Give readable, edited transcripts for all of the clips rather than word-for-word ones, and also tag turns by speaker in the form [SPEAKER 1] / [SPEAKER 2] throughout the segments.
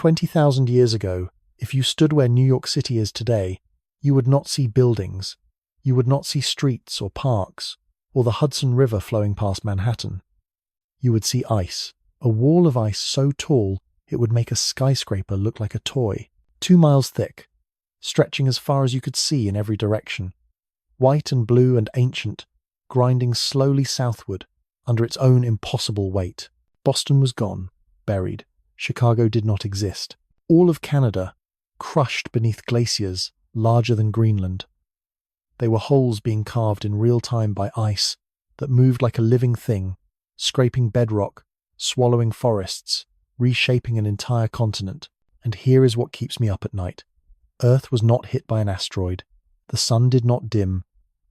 [SPEAKER 1] 20,000 years ago, if you stood where New York City is today, you would not see buildings, you would not see streets or parks, or the Hudson River flowing past Manhattan. You would see ice, a wall of ice so tall it would make a skyscraper look like a toy, 2 miles thick, stretching as far as you could see in every direction, white and blue and ancient, grinding slowly southward under its own impossible weight. Boston was gone, buried. Chicago did not exist. All of Canada, crushed beneath glaciers larger than Greenland. They were holes being carved in real time by ice that moved like a living thing, scraping bedrock, swallowing forests, reshaping an entire continent. And here is what keeps me up at night. Earth was not hit by an asteroid. The sun did not dim.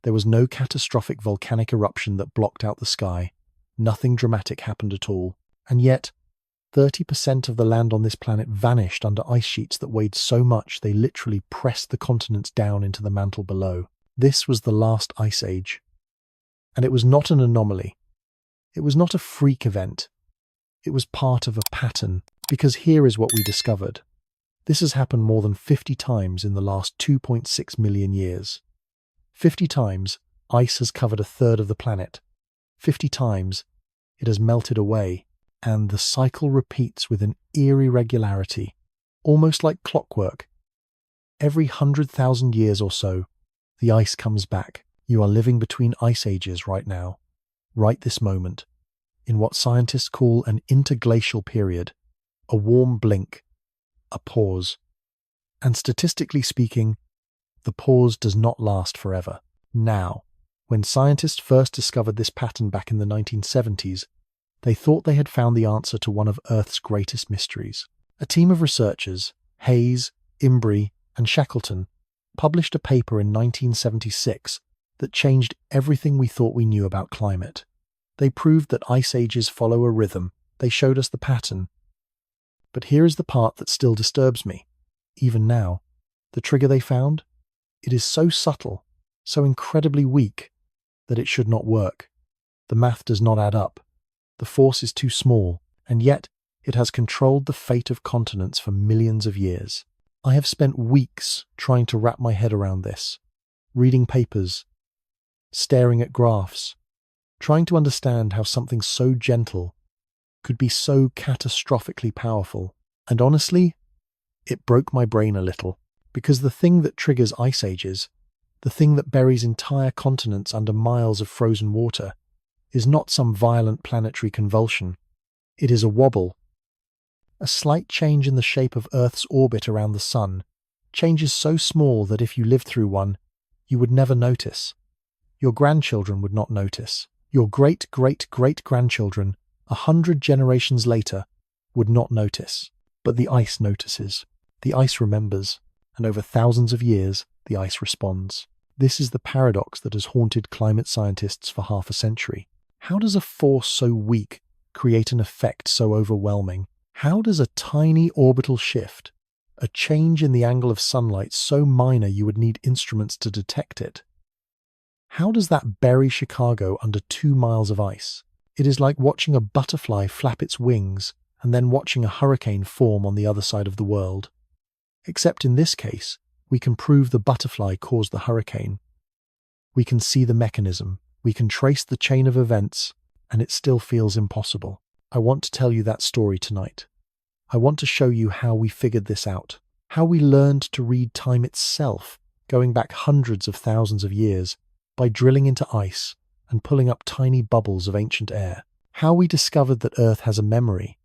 [SPEAKER 1] There was no catastrophic volcanic eruption that blocked out the sky. Nothing dramatic happened at all. And yet, 30% of the land on this planet vanished under ice sheets that weighed so much they literally pressed the continents down into the mantle below. This was the last ice age. And it was not an anomaly. It was not a freak event. It was part of a pattern, because here is what we discovered. This has happened more than 50 times in the last 2.6 million years. 50 times, ice has covered a third of the planet. 50 times, it has melted away, and the cycle repeats with an eerie regularity, almost like clockwork. Every 100,000 years or so, the ice comes back. You are living between ice ages right now, right this moment, in what scientists call an interglacial period, a warm blink, a pause. And statistically speaking, the pause does not last forever. Now, when scientists first discovered this pattern back in the 1970s, they thought they had found the answer to one of Earth's greatest mysteries. A team of researchers, Hayes, Imbrie, and Shackleton, published a paper in 1976 that changed everything we thought we knew about climate. They proved that ice ages follow a rhythm. They showed us the pattern. But here is the part that still disturbs me. Even now, the trigger they found? It is so subtle, so incredibly weak, that it should not work. The math does not add up. The force is too small, and yet it has controlled the fate of continents for millions of years. I have spent weeks trying to wrap my head around this, reading papers, staring at graphs, trying to understand how something so gentle could be so catastrophically powerful. And honestly, it broke my brain a little, because the thing that triggers ice ages, the thing that buries entire continents under miles of frozen water, is not some violent planetary convulsion. It is a wobble. A slight change in the shape of Earth's orbit around the Sun, changes so small that if you lived through one, you would never notice. Your grandchildren would not notice. Your great-great-great-grandchildren, 100 generations later, would not notice. But the ice notices. The ice remembers. And over thousands of years, the ice responds. This is the paradox that has haunted climate scientists for half a century. How does a force so weak create an effect so overwhelming? How does a tiny orbital shift, a change in the angle of sunlight so minor you would need instruments to detect it, how does that bury Chicago under 2 miles of ice? It is like watching a butterfly flap its wings and then watching a hurricane form on the other side of the world. Except in this case, we can prove the butterfly caused the hurricane. We can see the mechanism. We can trace the chain of events, and it still feels impossible. I want to tell you that story tonight. I want to show you how we figured this out, how we learned to read time itself, going back hundreds of thousands of years, by drilling into ice and pulling up tiny bubbles of ancient air, how we discovered that Earth has a memory,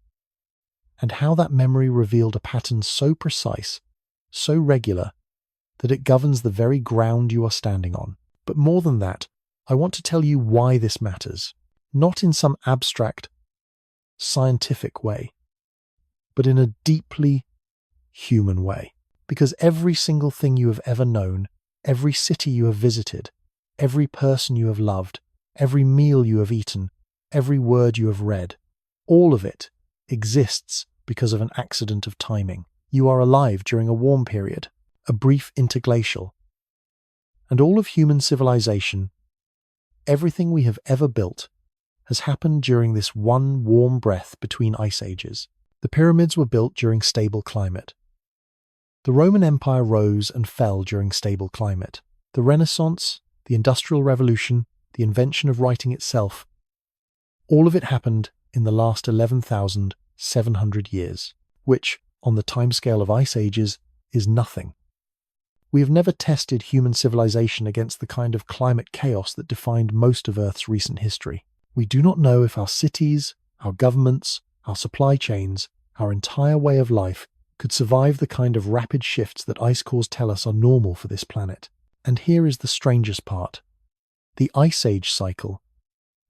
[SPEAKER 1] and how that memory revealed a pattern so precise, so regular, that it governs the very ground you are standing on. But more than that, I want to tell you why this matters, not in some abstract, scientific way, but in a deeply human way. Because every single thing you have ever known, every city you have visited, every person you have loved, every meal you have eaten, every word you have read, all of it exists because of an accident of timing. You are alive during a warm period, a brief interglacial. And all of human civilization, everything we have ever built, has happened during this one warm breath between ice ages. The pyramids were built during stable climate. The Roman Empire rose and fell during stable climate. The Renaissance, the Industrial Revolution, the invention of writing itself, all of it happened in the last 11,700 years, which, on the timescale of ice ages, is nothing. We have never tested human civilization against the kind of climate chaos that defined most of Earth's recent history. We do not know if our cities, our governments, our supply chains, our entire way of life could survive the kind of rapid shifts that ice cores tell us are normal for this planet. And here is the strangest part. The Ice Age cycle,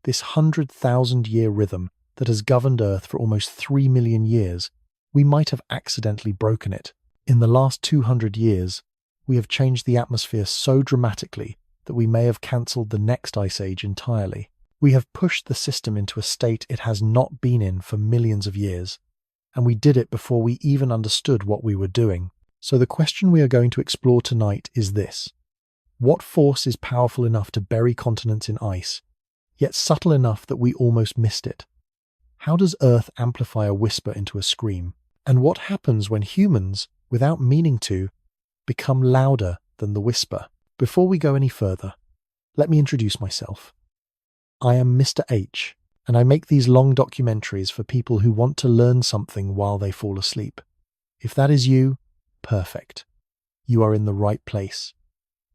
[SPEAKER 1] this 100,000-year rhythm that has governed Earth for almost 3 million years, we might have accidentally broken it. In the last 200 years, we have changed the atmosphere so dramatically that we may have cancelled the next ice age entirely. We have pushed the system into a state it has not been in for millions of years, and we did it before we even understood what we were doing. So the question we are going to explore tonight is this. What force is powerful enough to bury continents in ice, yet subtle enough that we almost missed it? How does Earth amplify a whisper into a scream? And what happens when humans, without meaning to, become louder than the whisper? Before we go any further, let me introduce myself. I am Mr. H, and I make these long documentaries for people who want to learn something while they fall asleep. If that is you, perfect. You are in the right place.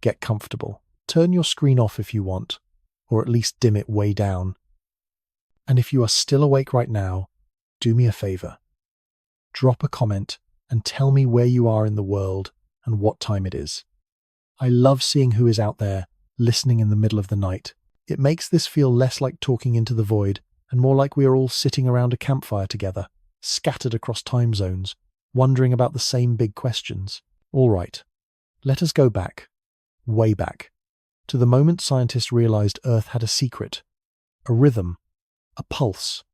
[SPEAKER 1] Get comfortable. Turn your screen off if you want, or at least dim it way down. And if you are still awake right now, do me a favor. Drop a comment and tell me where you are in the world and what time it is. I love seeing who is out there listening in the middle of the night. It makes this feel less like talking into the void and more like we are all sitting around a campfire together, scattered across time zones, wondering about the same big questions. All right, let us go back, way back, to the moment scientists realized Earth had a secret, a rhythm, a pulse,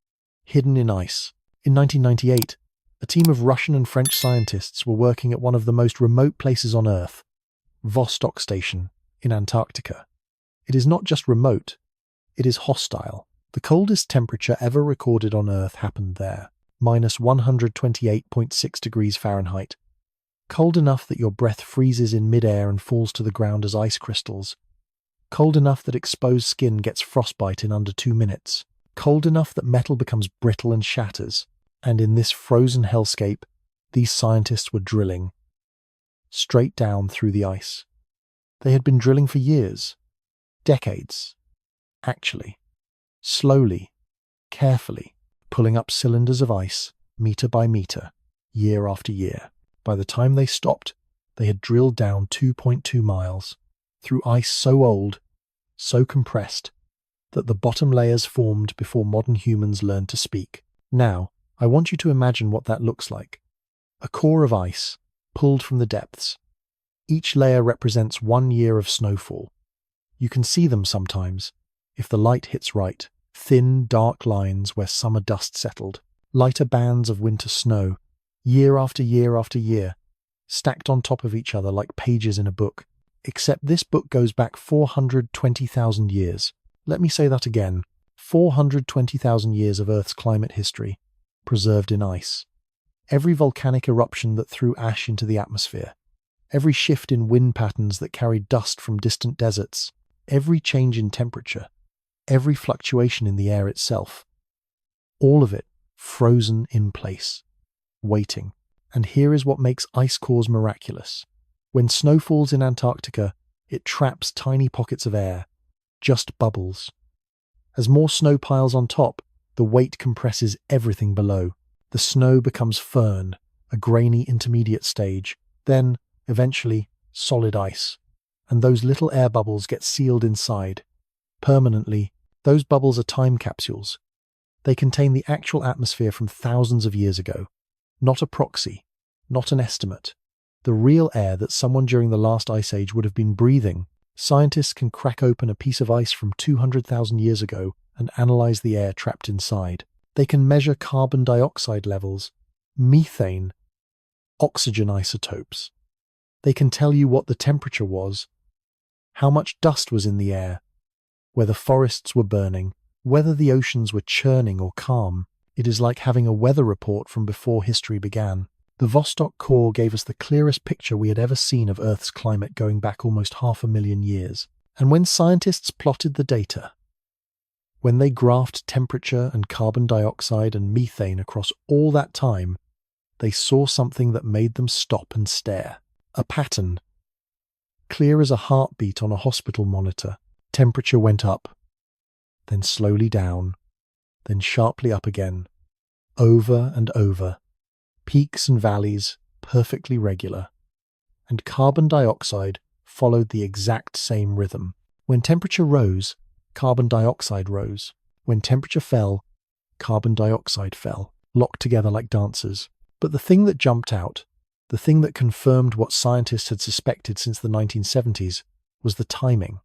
[SPEAKER 1] hidden in ice. In 1998, a team of Russian and French scientists were working at one of the most remote places on Earth, Vostok Station in Antarctica. It is not just remote, it is hostile. The coldest temperature ever recorded on Earth happened there, minus 128.6 degrees Fahrenheit. Cold enough that your breath freezes in midair and falls to the ground as ice crystals. Cold enough that exposed skin gets frostbite in under 2 minutes. Cold enough that metal becomes brittle and shatters. And in this frozen hellscape, these scientists were drilling. Straight down through the ice. They had been drilling for years. Decades. Actually. Slowly. Carefully. Pulling up cylinders of ice, meter by meter, year after year. By the time they stopped, they had drilled down 2.2 miles, through ice so old, so compressed, that the bottom layers formed before modern humans learned to speak. Now, I want you to imagine what that looks like. A core of ice, pulled from the depths. Each layer represents 1 year of snowfall. You can see them sometimes, if the light hits right, thin, dark lines where summer dust settled, lighter bands of winter snow, year after year after year, stacked on top of each other like pages in a book. Except this book goes back 420,000 years. Let me say that again. 420,000 years of Earth's climate history, preserved in ice. Every volcanic eruption that threw ash into the atmosphere, every shift in wind patterns that carried dust from distant deserts, every change in temperature, every fluctuation in the air itself. All of it frozen in place, waiting. And here is what makes ice cores miraculous. When snow falls in Antarctica, it traps tiny pockets of air, just bubbles. As more snow piles on top, the weight compresses everything below. The snow becomes firn, a grainy intermediate stage, then, eventually, solid ice. And those little air bubbles get sealed inside. Permanently, those bubbles are time capsules. They contain the actual atmosphere from thousands of years ago. Not a proxy, not an estimate. The real air that someone during the last ice age would have been breathing. Scientists can crack open a piece of ice from 200,000 years ago and analyze the air trapped inside. They can measure carbon dioxide levels, methane, oxygen isotopes. They can tell you what the temperature was, how much dust was in the air, whether forests were burning, whether the oceans were churning or calm. It is like having a weather report from before history began. The Vostok core gave us the clearest picture we had ever seen of Earth's climate going back almost 500,000 years. And when scientists plotted the data, when they graphed temperature and carbon dioxide and methane across all that time, they saw something that made them stop and stare. A pattern. Clear as a heartbeat on a hospital monitor. Temperature went up, then slowly down, then sharply up again, over and over. Peaks and valleys, perfectly regular. And carbon dioxide followed the exact same rhythm. When temperature rose, carbon dioxide rose. When temperature fell, carbon dioxide fell, locked together like dancers. But the thing that jumped out, the thing that confirmed what scientists had suspected since the 1970s, was the timing.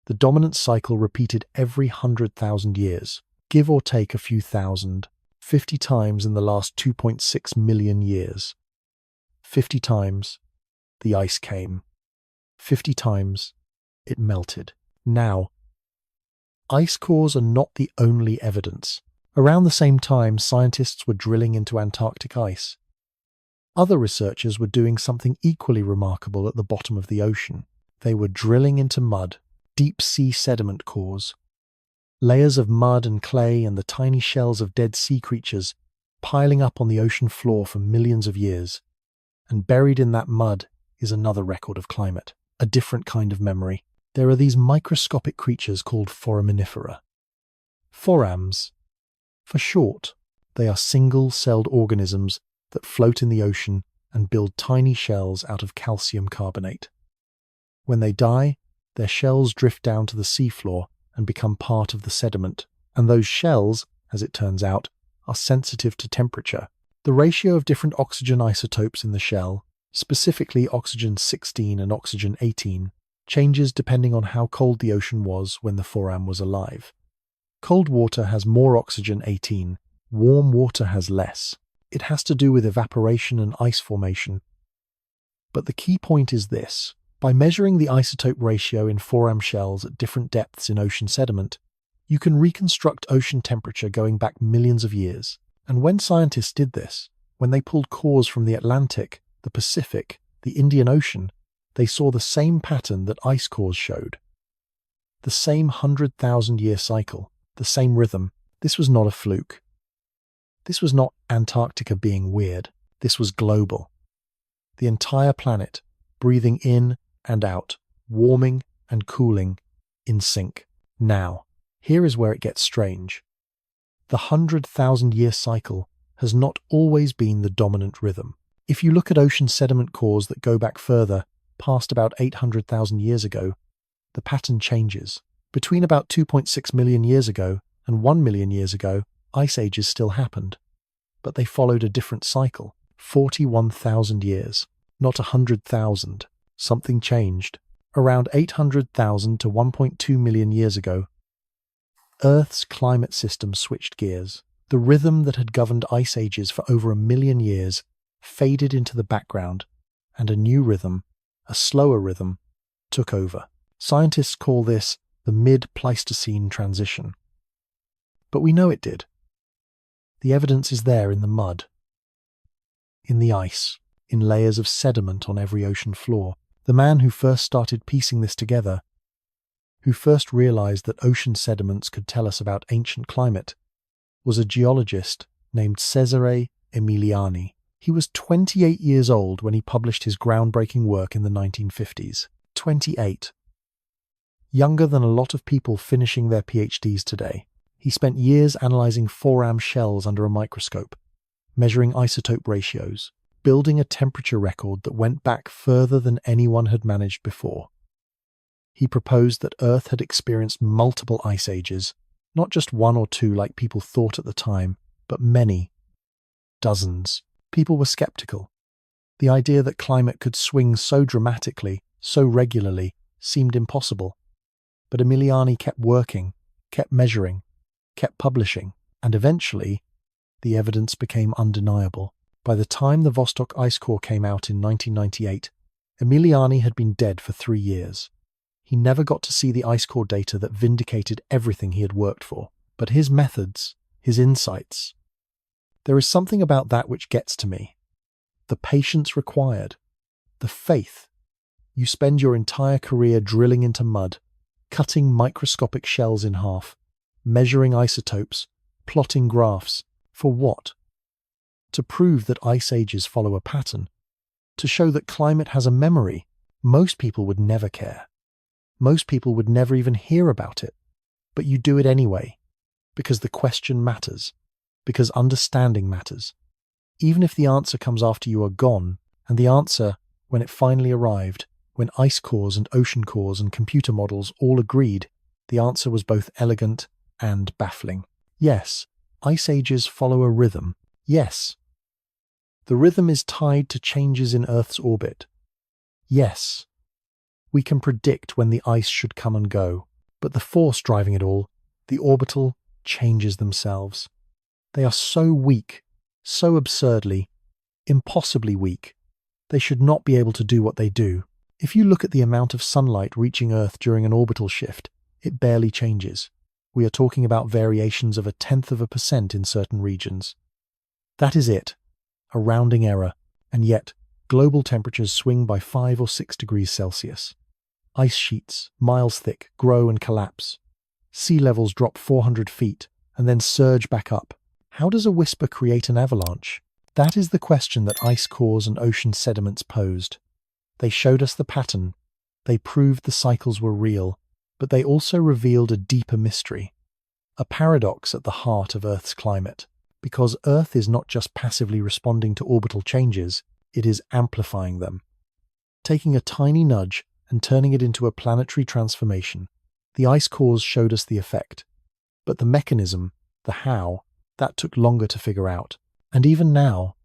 [SPEAKER 1] The dominant cycle repeated every 100,000 years, give or take a few thousand, 50 times in the last 2.6 million years. 50 times, the ice came. 50 times, it melted. Now, ice cores are not the only evidence. Around the same time, scientists were drilling into Antarctic ice. Other researchers were doing something equally remarkable at the bottom of the ocean. They were drilling into mud, deep-sea sediment cores. Layers of mud and clay and the tiny shells of dead sea creatures piling up on the ocean floor for millions of years. And buried in that mud is another record of climate, a different kind of memory. There are these microscopic creatures called foraminifera. Forams. For short, they are single-celled organisms that float in the ocean and build tiny shells out of calcium carbonate. When they die, their shells drift down to the seafloor and become part of the sediment, and those shells, as it turns out, are sensitive to temperature. The ratio of different oxygen isotopes in the shell, specifically oxygen-16 and oxygen-18, changes depending on how cold the ocean was when the foram was alive. Cold water has more oxygen-18, warm water has less. It has to do with evaporation and ice formation. But the key point is this. By measuring the isotope ratio in foram shells at different depths in ocean sediment, you can reconstruct ocean temperature going back millions of years. And when scientists did this, when they pulled cores from the Atlantic, the Pacific, the Indian Ocean, they saw the same pattern that ice cores showed. The same 100,000-year cycle, the same rhythm. This was not a fluke. This was not Antarctica being weird. This was global. The entire planet, breathing in and out, warming and cooling, in sync. Now, here is where it gets strange. The 100,000-year cycle has not always been the dominant rhythm. If you look at ocean sediment cores that go back further, past about 800,000 years ago, the pattern changes. Between about 2.6 million years ago and 1 million years ago, ice ages still happened. But they followed a different cycle, 41,000 years, not 100,000. Something changed. Around 800,000 to 1.2 million years ago, Earth's climate system switched gears. The rhythm that had governed ice ages for over 1 million years faded into the background, and a new rhythm, a slower rhythm, took over. Scientists call this the mid-pleistocene transition. But we know it did. The evidence is there in the mud, in the ice, in layers of sediment on every ocean floor. The man who first started piecing this together, who first realized that ocean sediments could tell us about ancient climate, was a geologist named Cesare Emiliani. He was 28 years old when he published his groundbreaking work in the 1950s. 28. Younger than a lot of people finishing their PhDs today. He spent years analyzing foram shells under a microscope, measuring isotope ratios, building a temperature record that went back further than anyone had managed before. He proposed that Earth had experienced multiple ice ages, not just one or two like people thought at the time, but many, dozens. People were skeptical. The idea that climate could swing so dramatically, so regularly, seemed impossible. But Emiliani kept working, kept measuring, kept publishing, and eventually, the evidence became undeniable. By the time the Vostok ice core came out in 1998, Emiliani had been dead for 3 years. He never got to see the ice core data that vindicated everything he had worked for. But his methods, his insights, There is something about that which gets to me. The patience required, the faith. You spend your entire career drilling into mud, cutting microscopic shells in half, measuring isotopes, plotting graphs. For what? To prove that ice ages follow a pattern. To show that climate has a memory. Most people would never care. Most people would never even hear about it. But you do it anyway, because the question matters, because understanding matters. Even if the answer comes after you are gone, and the answer, when it finally arrived, when ice cores and ocean cores and computer models all agreed, the answer was both elegant and baffling. Yes, ice ages follow a rhythm. Yes. The rhythm is tied to changes in Earth's orbit. Yes. We can predict when the ice should come and go, but the force driving it all, the orbital, changes themselves. They are so weak, so absurdly, impossibly weak. They should not be able to do what they do. If you look at the amount of sunlight reaching Earth during an orbital shift, it barely changes. We are talking about variations of 0.1% in certain regions. That is it, a rounding error, and yet global temperatures swing by 5 or 6 degrees Celsius. Ice sheets, miles thick, grow and collapse. Sea levels drop 400 feet and then surge back up. How does a whisper create an avalanche? That is the question that ice cores and ocean sediments posed. They showed us the pattern. They proved the cycles were real, but they also revealed a deeper mystery, a paradox at the heart of Earth's climate. Because Earth is not just passively responding to orbital changes, it is amplifying them. Taking a tiny nudge and turning it into a planetary transformation. The ice cores showed us the effect. But the mechanism, the how, that took longer to figure out. And even now,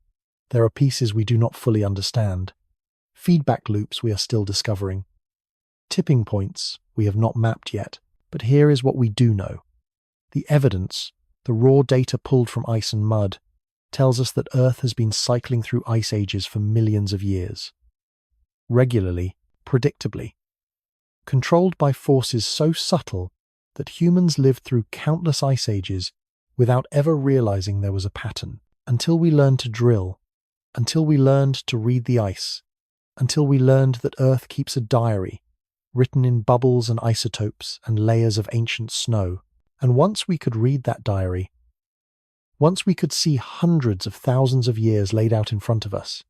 [SPEAKER 1] there are pieces we do not fully understand. Feedback loops we are still discovering. Tipping points we have not mapped yet. But here is what we do know. The evidence, the raw data pulled from ice and mud, tells us that Earth has been cycling through ice ages for millions of years. Regularly, predictably. Controlled by forces so subtle that humans lived through countless ice ages without ever realizing there was a pattern, until we learned to drill, until we learned to read the ice, until we learned that Earth keeps a diary, written in bubbles and isotopes and layers of ancient snow. And once we could read that diary, once we could see hundreds of thousands of years laid out in front of us,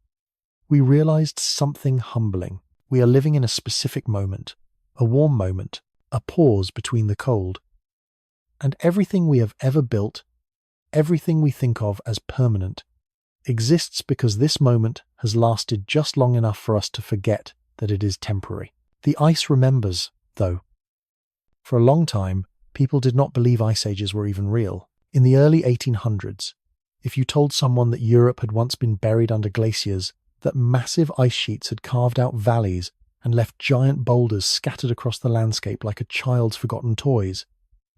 [SPEAKER 1] we realized something humbling. We are living in a specific moment, a warm moment, a pause between the cold. And everything we have ever built, everything we think of as permanent, exists because this moment has lasted just long enough for us to forget that it is temporary. The ice remembers, though. For a long time, people did not believe ice ages were even real. In the early 1800s, if you told someone that Europe had once been buried under glaciers, that massive ice sheets had carved out valleys and left giant boulders scattered across the landscape like a child's forgotten toys,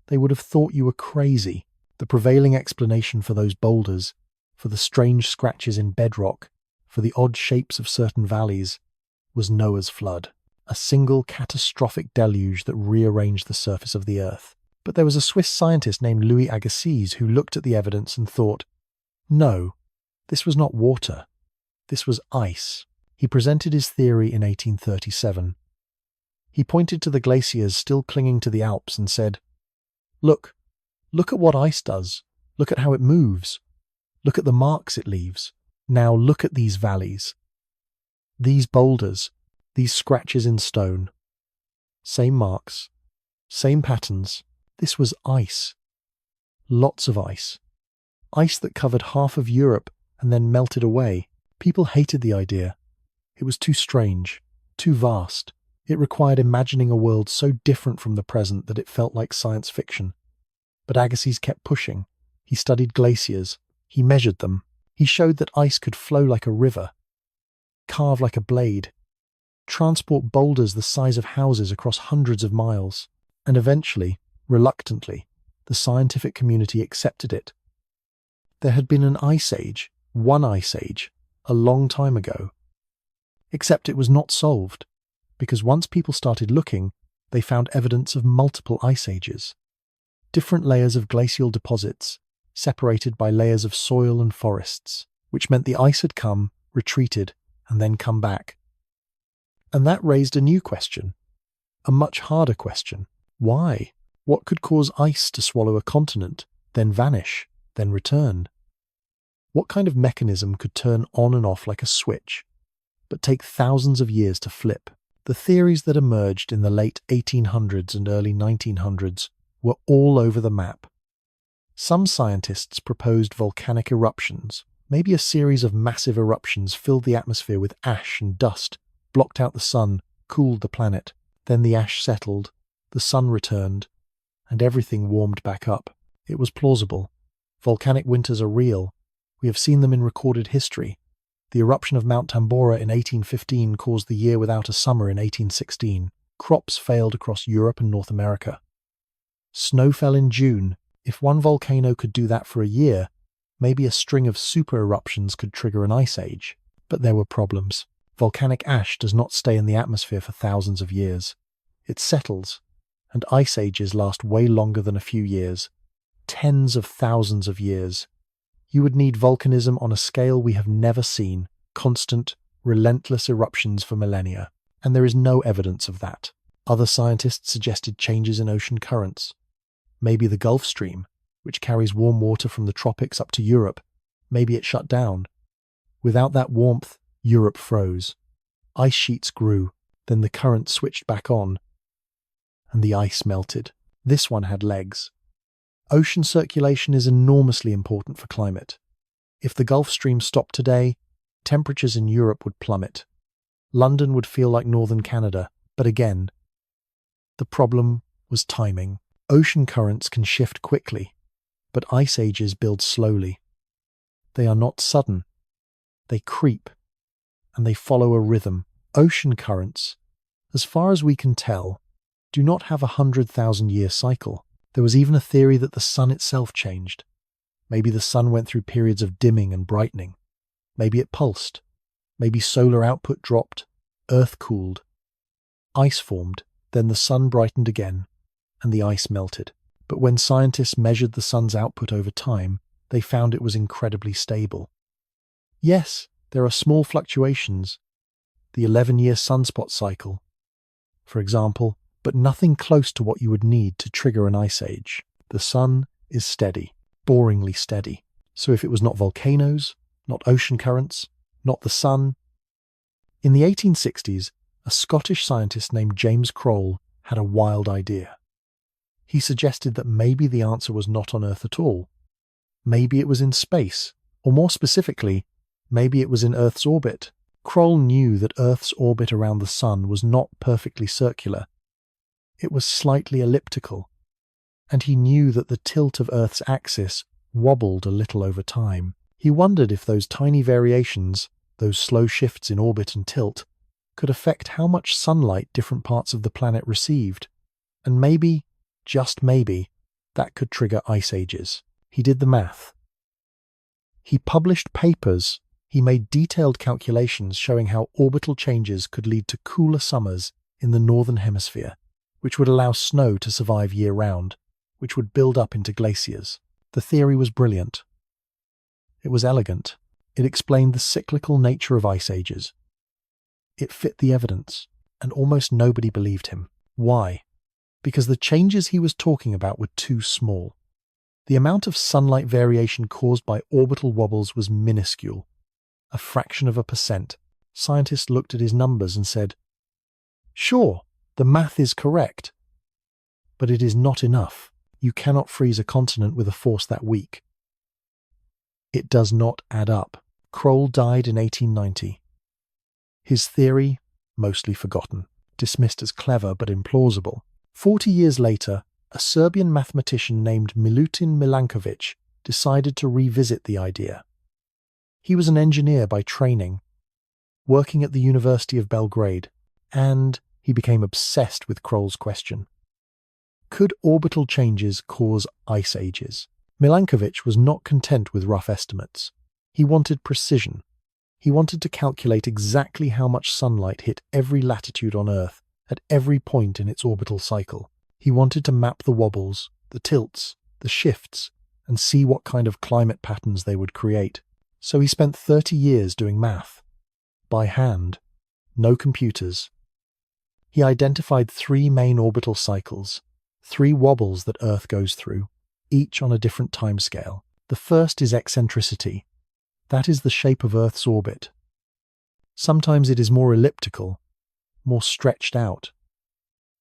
[SPEAKER 1] they would have thought you were crazy. The prevailing explanation for those boulders, for the strange scratches in bedrock, for the odd shapes of certain valleys, was Noah's flood, a single catastrophic deluge that rearranged the surface of the Earth. But there was a Swiss scientist named Louis Agassiz who looked at the evidence and thought, no, this was not water. This was ice. He presented his theory in 1837. He pointed to the glaciers still clinging to the Alps and said, look at what ice does. Look at how it moves. Look at the marks it leaves. Now look at these valleys. These boulders, these scratches in stone. Same marks, same patterns. This was ice. Lots of ice. Ice that covered half of Europe and then melted away. People hated the idea. It was too strange, too vast. It required imagining a world so different from the present that it felt like science fiction. But Agassiz kept pushing. He studied glaciers. He measured them. He showed that ice could flow like a river, carve like a blade, transport boulders the size of houses across hundreds of miles. And eventually, reluctantly, the scientific community accepted it. There had been an ice age, one ice age, a long time ago. Except it was not solved, because once people started looking, they found evidence of multiple ice ages. Different layers of glacial deposits, separated by layers of soil and forests, which meant the ice had come, retreated, and then come back. And that raised a new question, a much harder question. Why? What could cause ice to swallow a continent, then vanish, then return? What kind of mechanism could turn on and off like a switch, but take thousands of years to flip? The theories that emerged in the late 1800s and early 1900s were all over the map. Some scientists proposed volcanic eruptions. Maybe a series of massive eruptions filled the atmosphere with ash and dust, blocked out the sun, cooled the planet. Then the ash settled, the sun returned, and everything warmed back up. It was plausible. Volcanic winters are real. We have seen them in recorded history. The eruption of Mount Tambora in 1815 caused the year without a summer in 1816. Crops failed across Europe and North America. Snow fell in June. If one volcano could do that for a year, maybe a string of super eruptions could trigger an ice age. But there were problems. Volcanic ash does not stay in the atmosphere for thousands of years. It settles, and ice ages last way longer than a few years. Tens of thousands of years. You would need volcanism on a scale we have never seen, constant, relentless eruptions for millennia, and there is no evidence of that. Other scientists suggested changes in ocean currents. Maybe the Gulf Stream, which carries warm water from the tropics up to Europe, maybe it shut down. Without that warmth, Europe froze. Ice sheets grew, then the current switched back on, and the ice melted. This one had legs. Ocean circulation is enormously important for climate. If the Gulf Stream stopped today, temperatures in Europe would plummet. London would feel like northern Canada, but again, the problem was timing. Ocean currents can shift quickly, but ice ages build slowly. They are not sudden. They creep, and they follow a rhythm. Ocean currents, as far as we can tell, do not have a 100,000-year cycle. There was even a theory that the sun itself changed. Maybe the sun went through periods of dimming and brightening. Maybe it pulsed. Maybe solar output dropped. Earth cooled. Ice formed. Then the sun brightened again, and the ice melted. But when scientists measured the sun's output over time, they found it was incredibly stable. Yes, there are small fluctuations. The 11-year sunspot cycle, for example, but nothing close to what you would need to trigger an ice age. The sun is steady, boringly steady. So if it was not volcanoes, not ocean currents, not the sun... In the 1860s, a Scottish scientist named James Kroll had a wild idea. He suggested that maybe the answer was not on Earth at all. Maybe it was in space, or more specifically, maybe it was in Earth's orbit. Kroll knew that Earth's orbit around the sun was not perfectly circular. It was slightly elliptical, and he knew that the tilt of Earth's axis wobbled a little over time. He wondered if those tiny variations, those slow shifts in orbit and tilt, could affect how much sunlight different parts of the planet received. And maybe, just maybe, that could trigger ice ages. He did the math. He published papers. He made detailed calculations showing how orbital changes could lead to cooler summers in the northern hemisphere, which would allow snow to survive year-round, which would build up into glaciers. The theory was brilliant. It was elegant. It explained the cyclical nature of ice ages. It fit the evidence, and almost nobody believed him. Why? Because the changes he was talking about were too small. The amount of sunlight variation caused by orbital wobbles was minuscule, a fraction of a percent. Scientists looked at his numbers and said, "Sure, the math is correct, but it is not enough. You cannot freeze a continent with a force that weak. It does not add up." Kroll died in 1890. His theory, mostly forgotten, dismissed as clever but implausible. 40 years later, a Serbian mathematician named Milutin Milankovic decided to revisit the idea. He was an engineer by training, working at the University of Belgrade, and he became obsessed with Kroll's question. Could orbital changes cause ice ages? Milankovic was not content with rough estimates. He wanted precision. He wanted to calculate exactly how much sunlight hit every latitude on Earth at every point in its orbital cycle. He wanted to map the wobbles, the tilts, the shifts, and see what kind of climate patterns they would create. So he spent 30 years doing math. By hand. No computers. He identified 3 main orbital cycles, 3 wobbles that Earth goes through, each on a different timescale. The first is eccentricity. That is the shape of Earth's orbit. Sometimes it is more elliptical, more stretched out.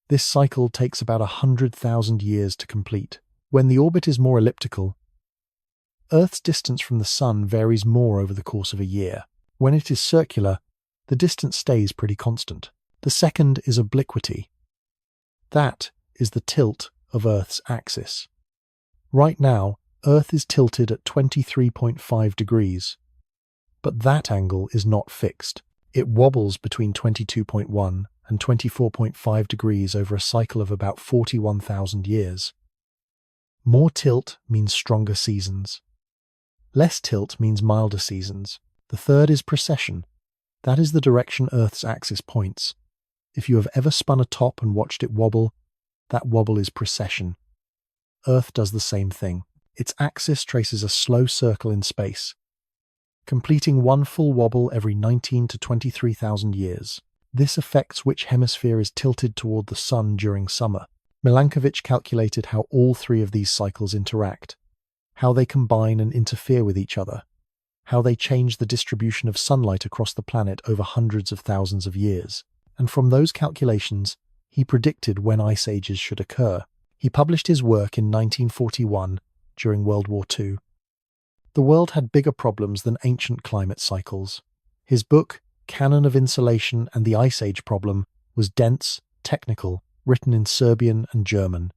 [SPEAKER 1] This cycle takes about 100,000 years to complete. When the orbit is more elliptical, Earth's distance from the Sun varies more over the course of a year. When it is circular, the distance stays pretty constant. The second is obliquity. That is the tilt of Earth's axis. Right now, Earth is tilted at 23.5 degrees. But that angle is not fixed. It wobbles between 22.1 and 24.5 degrees over a cycle of about 41,000 years. More tilt means stronger seasons. Less tilt means milder seasons. The third is precession. That is the direction Earth's axis points. If you have ever spun a top and watched it wobble, that wobble is precession. Earth does the same thing. Its axis traces a slow circle in space, completing one full wobble every 19 to 23,000 years. This affects which hemisphere is tilted toward the Sun during summer. Milankovitch calculated how all 3 of these cycles interact, how they combine and interfere with each other, how they change the distribution of sunlight across the planet over hundreds of thousands of years. And from those calculations, he predicted when ice ages should occur. He published his work in 1941 during World War II. The world had bigger problems than ancient climate cycles. His book, Canon of Insulation and the Ice Age Problem, was dense, technical, written in Serbian and German.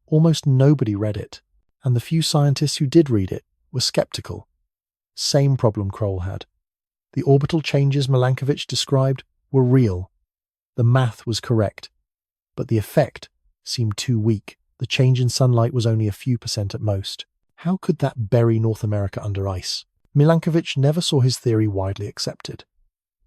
[SPEAKER 1] Almost nobody read it, and the few scientists who did read it were skeptical. Same problem Kroll had. The orbital changes Milankovitch described were real. The math was correct, but the effect seemed too weak. The change in sunlight was only a few % at most. How could that bury North America under ice? Milankovitch never saw his theory widely accepted.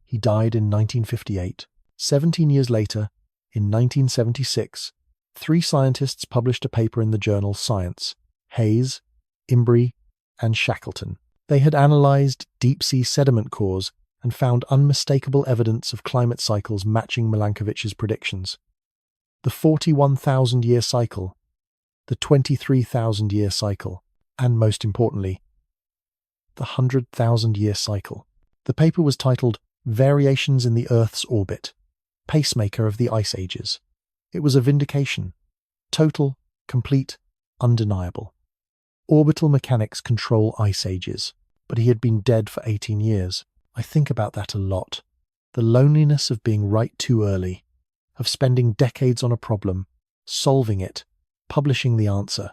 [SPEAKER 1] He died in 1958. 17 years later, in 1976, 3 scientists published a paper in the journal Science: Hayes, Imbrie, and Shackleton. They had analyzed deep-sea sediment cores and found unmistakable evidence of climate cycles matching Milankovitch's predictions. The 41,000-year cycle, the 23,000-year cycle, and most importantly, the 100,000-year cycle. The paper was titled Variations in the Earth's Orbit, Pacemaker of the Ice Ages. It was a vindication. Total, complete, undeniable. Orbital mechanics control ice ages, but he had been dead for 18 years. I think about that a lot. The loneliness of being right too early, of spending decades on a problem, solving it, publishing the answer,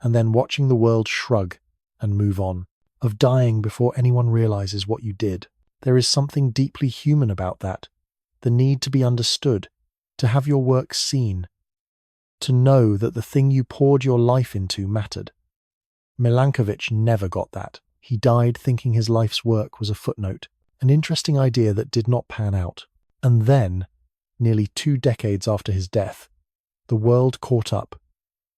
[SPEAKER 1] and then watching the world shrug and move on, of dying before anyone realizes what you did. There is something deeply human about that, the need to be understood, to have your work seen, to know that the thing you poured your life into mattered. Milankovitch never got that. He died thinking his life's work was a footnote, an interesting idea that did not pan out. And then, nearly 2 decades after his death, the world caught up.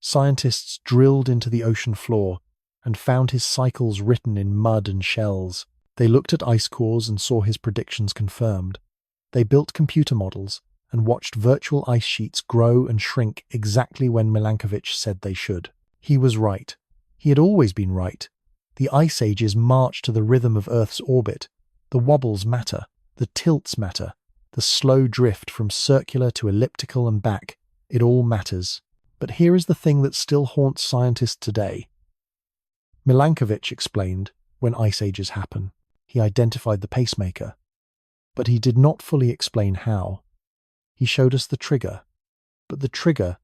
[SPEAKER 1] Scientists drilled into the ocean floor and found his cycles written in mud and shells. They looked at ice cores and saw his predictions confirmed. They built computer models and watched virtual ice sheets grow and shrink exactly when Milankovitch said they should. He was right. He had always been right. The ice ages march to the rhythm of Earth's orbit. The wobbles matter. The tilts matter. The slow drift from circular to elliptical and back. It all matters. But here is the thing that still haunts scientists today. Milankovitch explained when ice ages happen. He identified the pacemaker. But he did not fully explain how. He showed us the trigger. But the trigger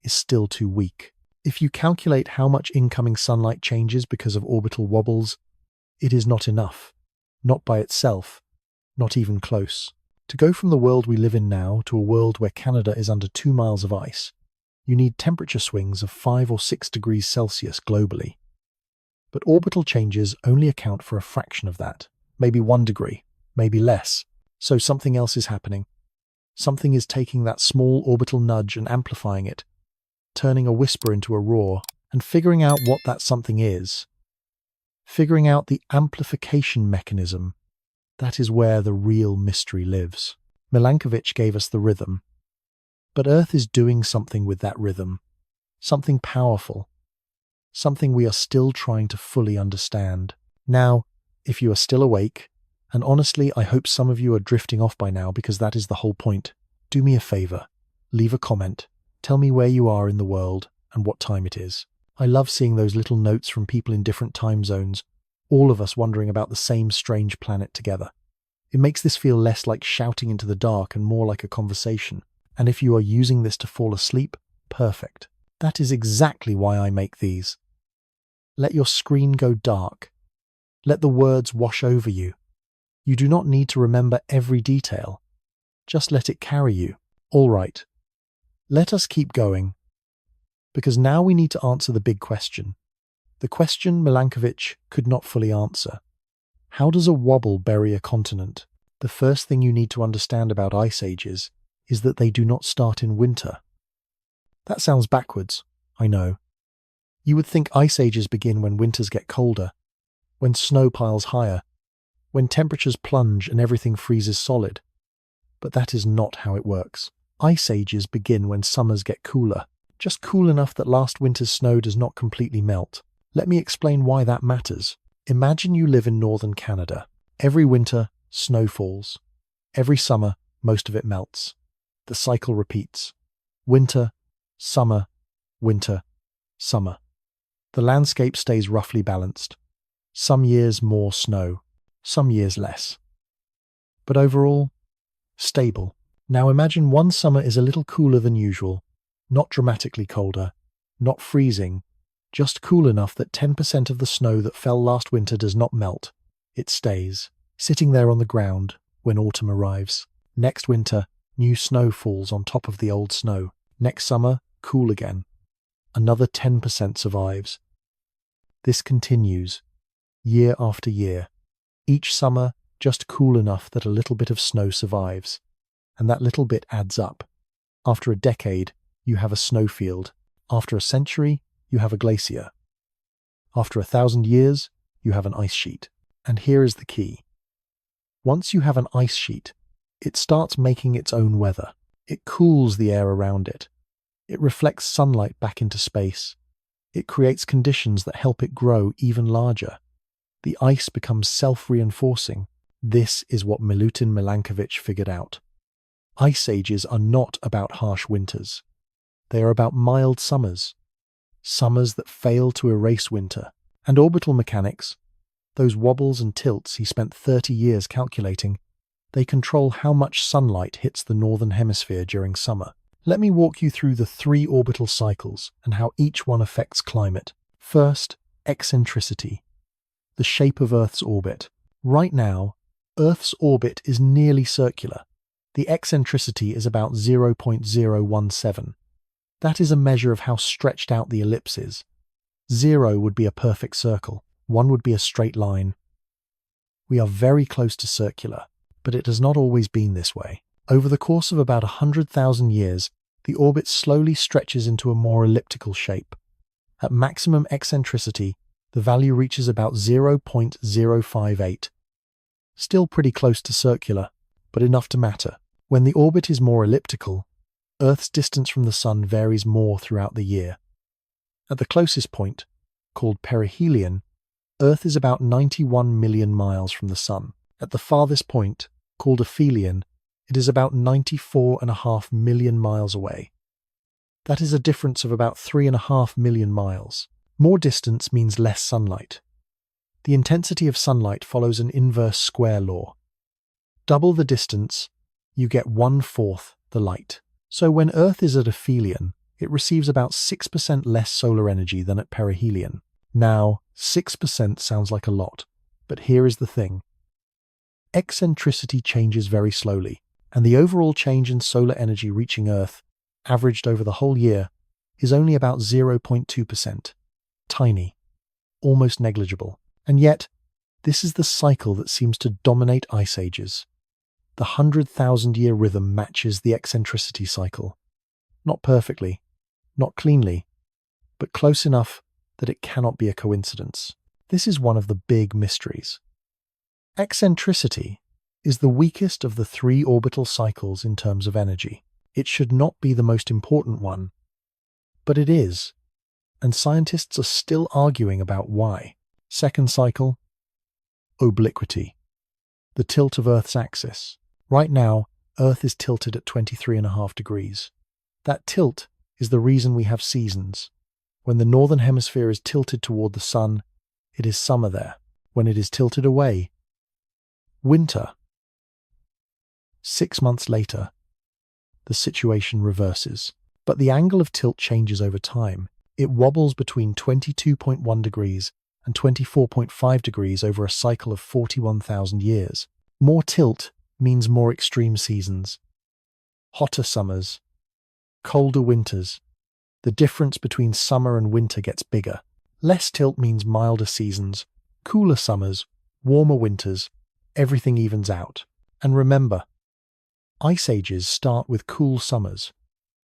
[SPEAKER 1] is still too weak. If you calculate how much incoming sunlight changes because of orbital wobbles, it is not enough. Not by itself. Not even close. To go from the world we live in now to a world where Canada is under 2 miles of ice, you need temperature swings of 5 or 6 degrees Celsius globally. But orbital changes only account for a fraction of that. Maybe 1 degree, maybe less. So something else is happening. Something is taking that small orbital nudge and amplifying it, turning a whisper into a roar. And figuring out what that something is, figuring out the amplification mechanism, that is where the real mystery lives. Milankovitch gave us the rhythm, but Earth is doing something with that rhythm, something powerful, something we are still trying to fully understand. Now, if you are still awake, and honestly, I hope some of you are drifting off by now because that is the whole point, do me a favor, leave a comment, tell me where you are in the world and what time it is. I love seeing those little notes from people in different time zones, all of us wondering about the same strange planet together. It makes this feel less like shouting into the dark and more like a conversation. And if you are using this to fall asleep, perfect. That is exactly why I make these. Let your screen go dark. Let the words wash over you. You do not need to remember every detail. Just let it carry you. All right. Let us keep going. Because now we need to answer the big question. The question Milankovitch could not fully answer. How does a wobble bury a continent? The first thing you need to understand about ice ages is that they do not start in winter. That sounds backwards, I know. You would think ice ages begin when winters get colder, when snow piles higher, when temperatures plunge and everything freezes solid. But that is not how it works. Ice ages begin when summers get cooler, just cool enough that last winter's snow does not completely melt. Let me explain why that matters. Imagine you live in northern Canada. Every winter, snow falls. Every summer, most of it melts. The cycle repeats. Winter, summer, winter, summer. The landscape stays roughly balanced. Some years more snow, some years less. But overall, stable. Now imagine one summer is a little cooler than usual, not dramatically colder, not freezing, just cool enough that 10% of the snow that fell last winter does not melt. It stays, sitting there on the ground when autumn arrives. Next winter, new snow falls on top of the old snow. Next summer, cool again. Another 10% survives. This continues, year after year. Each summer, just cool enough that a little bit of snow survives. And that little bit adds up. After a decade, you have a snowfield. After a century, you have a glacier. After 1,000 years, you have an ice sheet. And here is the key. Once you have an ice sheet, it starts making its own weather. It cools the air around it. It reflects sunlight back into space. It creates conditions that help it grow even larger. The ice becomes self-reinforcing. This is what Milutin Milankovitch figured out. Ice ages are not about harsh winters. They are about mild summers. Summers that fail to erase winter. And orbital mechanics, those wobbles and tilts he spent 30 years calculating, they control how much sunlight hits the northern hemisphere during summer. Let me walk you through the 3 orbital cycles and how each one affects climate. First, eccentricity, the shape of Earth's orbit. Right now, Earth's orbit is nearly circular. The eccentricity is about 0.017. That is a measure of how stretched out the ellipse is. 0 would be a perfect circle. 1 would be a straight line. We are very close to circular, but it has not always been this way. Over the course of about 100,000 years, the orbit slowly stretches into a more elliptical shape. At maximum eccentricity, the value reaches about 0.058. Still pretty close to circular, but enough to matter. When the orbit is more elliptical, Earth's distance from the Sun varies more throughout the year. At the closest point, called perihelion, Earth is about 91 million miles from the Sun. At the farthest point, called aphelion, it is about 94.5 million miles away. That is a difference of about 3.5 million miles. More distance means less sunlight. The intensity of sunlight follows an inverse square law. Double the distance, you get 1/4 the light. So when Earth is at aphelion, it receives about 6% less solar energy than at perihelion. Now, 6% sounds like a lot, but here is the thing. Eccentricity changes very slowly, and the overall change in solar energy reaching Earth, averaged over the whole year, is only about 0.2%. Tiny, almost negligible. And yet, this is the cycle that seems to dominate ice ages. The 100,000-year rhythm matches the eccentricity cycle. Not perfectly, not cleanly, but close enough that it cannot be a coincidence. This is one of the big mysteries. Eccentricity is the weakest of the three orbital cycles in terms of energy. It should not be the most important one, but it is, and scientists are still arguing about why. Second cycle, obliquity, the tilt of Earth's axis. Right now, Earth is tilted at 23.5 degrees. That tilt is the reason we have seasons. When the northern hemisphere is tilted toward the sun, it is summer there. When it is tilted away, winter. 6 months later, the situation reverses. But the angle of tilt changes over time. It wobbles between 22.1 degrees and 24.5 degrees over a cycle of 41,000 years. More tilt means more extreme seasons, hotter summers, colder winters. The difference between summer and winter gets bigger. Less tilt means milder seasons, cooler summers, warmer winters. Everything evens out. And remember, ice ages start with cool summers.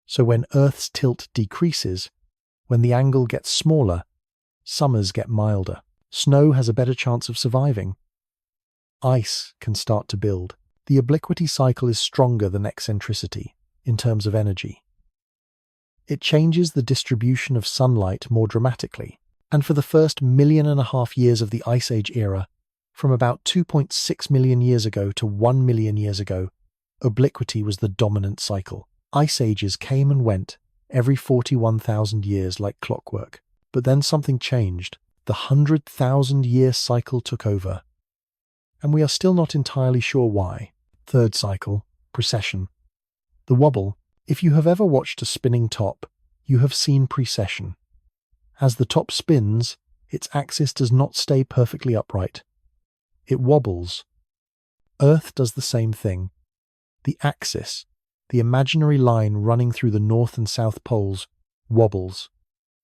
[SPEAKER 1] So when Earth's tilt decreases, when the angle gets smaller, summers get milder. Snow has a better chance of surviving. Ice can start to build. The obliquity cycle is stronger than eccentricity in terms of energy. It changes the distribution of sunlight more dramatically, and for the first 1.5 million years of the Ice Age era, from about 2.6 million years ago to 1 million years ago, obliquity was the dominant cycle. Ice ages came and went every 41,000 years like clockwork. But then something changed. The 100,000-year cycle took over. And we are still not entirely sure why. Third cycle, precession. The wobble. If you have ever watched a spinning top, you have seen precession. As the top spins, its axis does not stay perfectly upright. It wobbles. Earth does the same thing. The axis, the imaginary line running through the north and south poles, wobbles.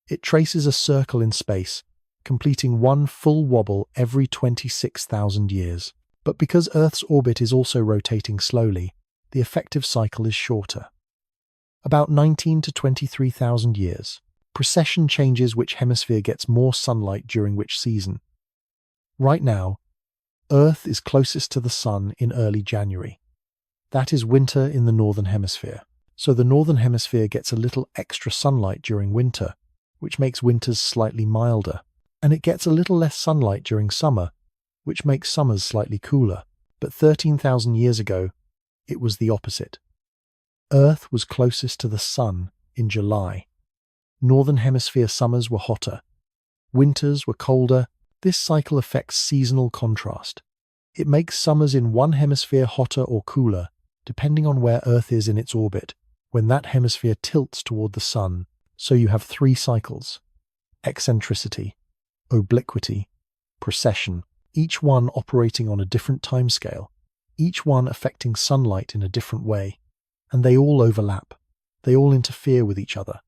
[SPEAKER 1] It traces a circle in space, completing one full wobble every 26,000 years. But because Earth's orbit is also rotating slowly, the effective cycle is shorter. About 19 to 23,000 years. Precession changes which hemisphere gets more sunlight during which season. Right now, Earth is closest to the sun in early January. That is winter in the northern hemisphere. So the northern hemisphere gets a little extra sunlight during winter, which makes winters slightly milder. And it gets a little less sunlight during summer, which makes summers slightly cooler. But 13,000 years ago, it was the opposite. Earth was closest to the sun in July. Northern hemisphere summers were hotter. Winters were colder. This cycle affects seasonal contrast. It makes summers in one hemisphere hotter or cooler, depending on where Earth is in its orbit, when that hemisphere tilts toward the sun. So you have 3 cycles: eccentricity, obliquity, precession, each one operating on a different timescale, each one affecting sunlight in a different way. And they all overlap. They all interfere with each other.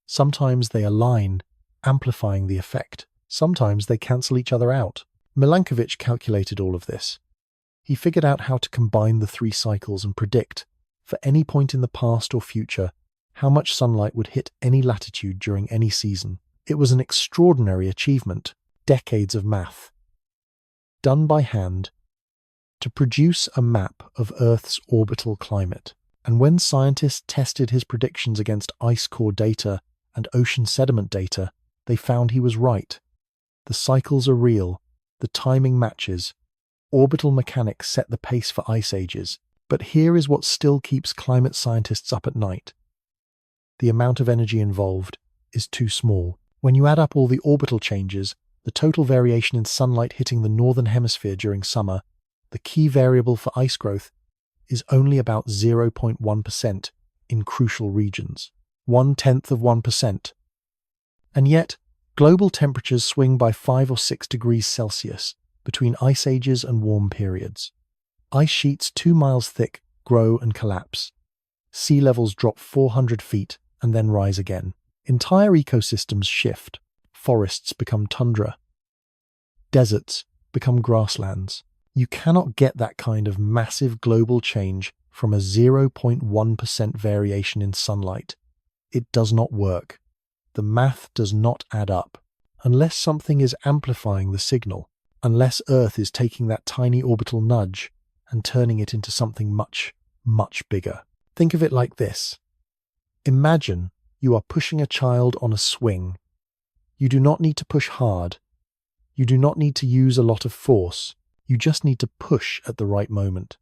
[SPEAKER 1] Sometimes they align, amplifying the effect. Sometimes they cancel each other out. Milankovitch calculated all of this. He figured out how to combine the 3 cycles and predict, for any point in the past or future, how much sunlight would hit any latitude during any season. It was an extraordinary achievement, decades of math, done by hand, to produce a map of Earth's orbital climate. And when scientists tested his predictions against ice core data and ocean sediment data, they found he was right. The cycles are real, the timing matches. Orbital mechanics set the pace for ice ages. But here is what still keeps climate scientists up at night. The amount of energy involved is too small. When you add up all the orbital changes, the total variation in sunlight hitting the northern hemisphere during summer, the key variable for ice growth, is only about 0.1% in crucial regions. 0.1%. And yet, global temperatures swing by 5 or 6 degrees Celsius between ice ages and warm periods. Ice sheets 2 miles thick grow and collapse. Sea levels drop 400 feet and then rise again. Entire ecosystems shift. Forests become tundra. Deserts become grasslands. You cannot get that kind of massive global change from a 0.1% variation in sunlight. It does not work. the math does not add up. Unless something is amplifying the signal, unless Earth is taking that tiny orbital nudge and turning it into something much, much bigger. Think of it like this. Imagine you are pushing a child on a swing. You do not need to push hard. You do not need to use a lot of force. You just need to push at the right moment.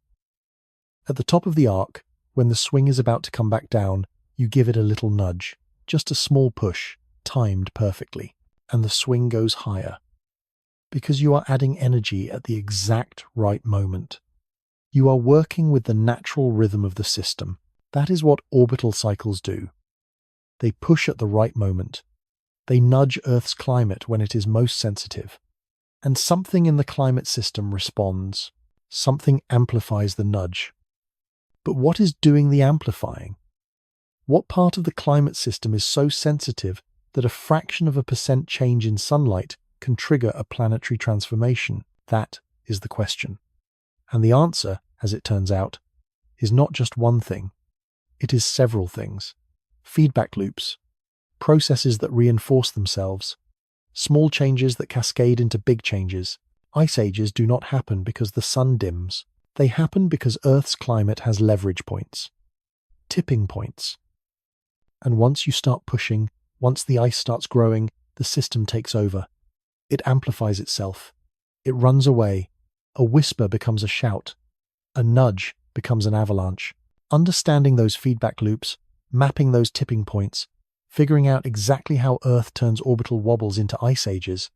[SPEAKER 1] At the top of the arc, when the swing is about to come back down, you give it a little nudge, just a small push, timed perfectly, and the swing goes higher. Because you are adding energy at the exact right moment. You are working with the natural rhythm of the system. That is what orbital cycles do. They push at the right moment. They nudge Earth's climate when it is most sensitive. And something in the climate system responds. Something amplifies the nudge. But what is doing the amplifying? What part of the climate system is so sensitive that a fraction of a % change in sunlight can trigger a planetary transformation? That is the question. And the answer, as it turns out, is not just one thing. It is several things. Feedback loops, processes that reinforce themselves, small changes that cascade into big changes. Ice ages do not happen because the sun dims. They happen because Earth's climate has leverage points, tipping points. And once you start pushing, once the ice starts growing, the system takes over. It amplifies itself. It runs away. A whisper becomes a shout. A nudge becomes an avalanche. Understanding those feedback loops, mapping those tipping points, figuring out exactly how Earth turns orbital wobbles into ice ages,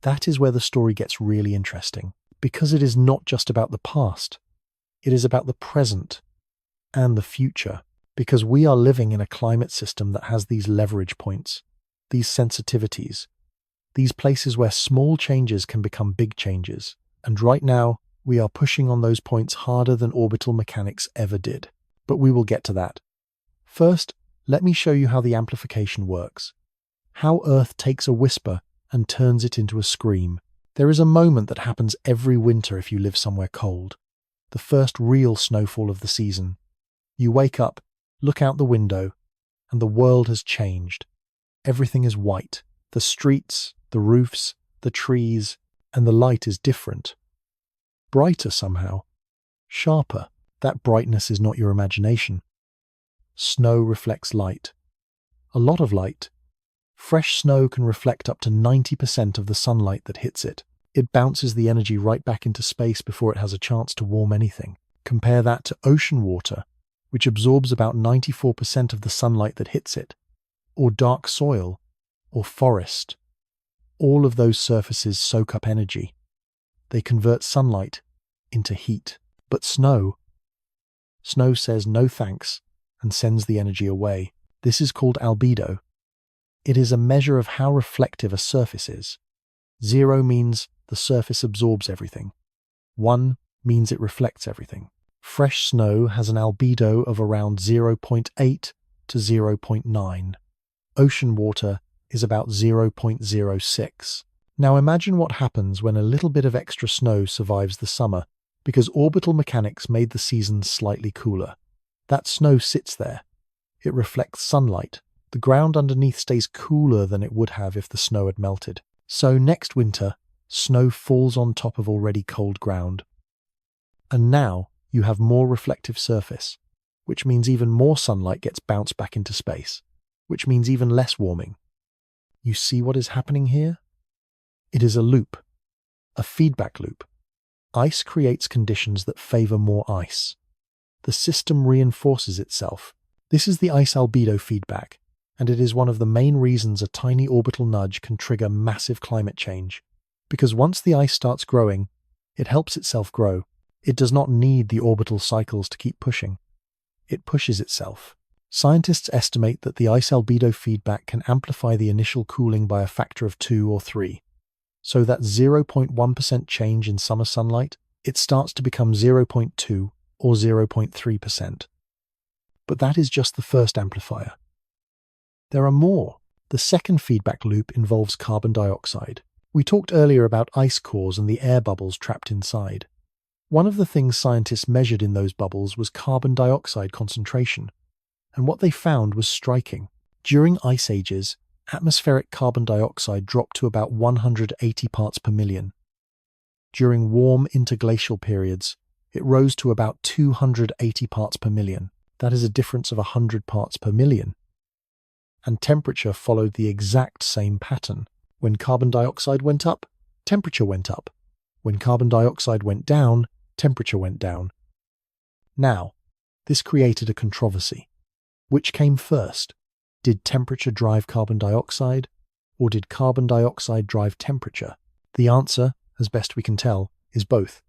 [SPEAKER 1] that is where the story gets really interesting. Because it is not just about the past. It is about the present and the future. Because we are living in a climate system that has these leverage points, these sensitivities, these places where small changes can become big changes. And right now, we are pushing on those points harder than orbital mechanics ever did. But we will get to that. First, let me show you how the amplification works. How Earth takes a whisper and turns it into a scream. There is a moment that happens every winter if you live somewhere cold. The first real snowfall of the season. You wake up, look out the window, and the world has changed. Everything is white. The streets, the roofs, the trees, and the light is different. Brighter somehow. Sharper. That brightness is not your imagination. Snow reflects light. A lot of light. Fresh snow can reflect up to 90% of the sunlight that hits it. It bounces the energy right back into space before it has a chance to warm anything. Compare that to ocean water, which absorbs about 94% of the sunlight that hits it, or dark soil, or forest. All of those surfaces soak up energy. They convert sunlight into heat. But snow says no thanks and sends the energy away. This is called albedo. It is a measure of how reflective a surface is. 0 means the surface absorbs everything. 1 means it reflects everything. Fresh snow has an albedo of around 0.8 to 0.9. Ocean water is about 0.06. Now imagine what happens when a little bit of extra snow survives the summer, because orbital mechanics made the seasons slightly cooler. That snow sits there. It reflects sunlight. The ground underneath stays cooler than it would have if the snow had melted. So next winter, snow falls on top of already cold ground. And now you have more reflective surface, which means even more sunlight gets bounced back into space, which means even less warming. You see what is happening here? It is a loop, a feedback loop. Ice creates conditions that favor more ice. The system reinforces itself. This is the ice albedo feedback, and it is one of the main reasons a tiny orbital nudge can trigger massive climate change. Because once the ice starts growing, it helps itself grow. It does not need the orbital cycles to keep pushing. It pushes itself. Scientists estimate that the ice albedo feedback can amplify the initial cooling by a factor of 2 or 3. So that 0.1% change in summer sunlight, it starts to become 0.2 or 0.3%. But that is just the first amplifier. There are more. The second feedback loop involves carbon dioxide. We talked earlier about ice cores and the air bubbles trapped inside. One of the things scientists measured in those bubbles was carbon dioxide concentration. And what they found was striking. During ice ages, Atmospheric carbon dioxide dropped to about 180 parts per million. During warm interglacial periods, it rose to about 280 parts per million. That is a difference of 100 parts per million. And temperature followed the exact same pattern. When carbon dioxide went up, temperature went up. When carbon dioxide went down, temperature went down. Now, this created a controversy. Which came first? Did temperature drive carbon dioxide, or did carbon dioxide drive temperature? The answer, as best we can tell, is both.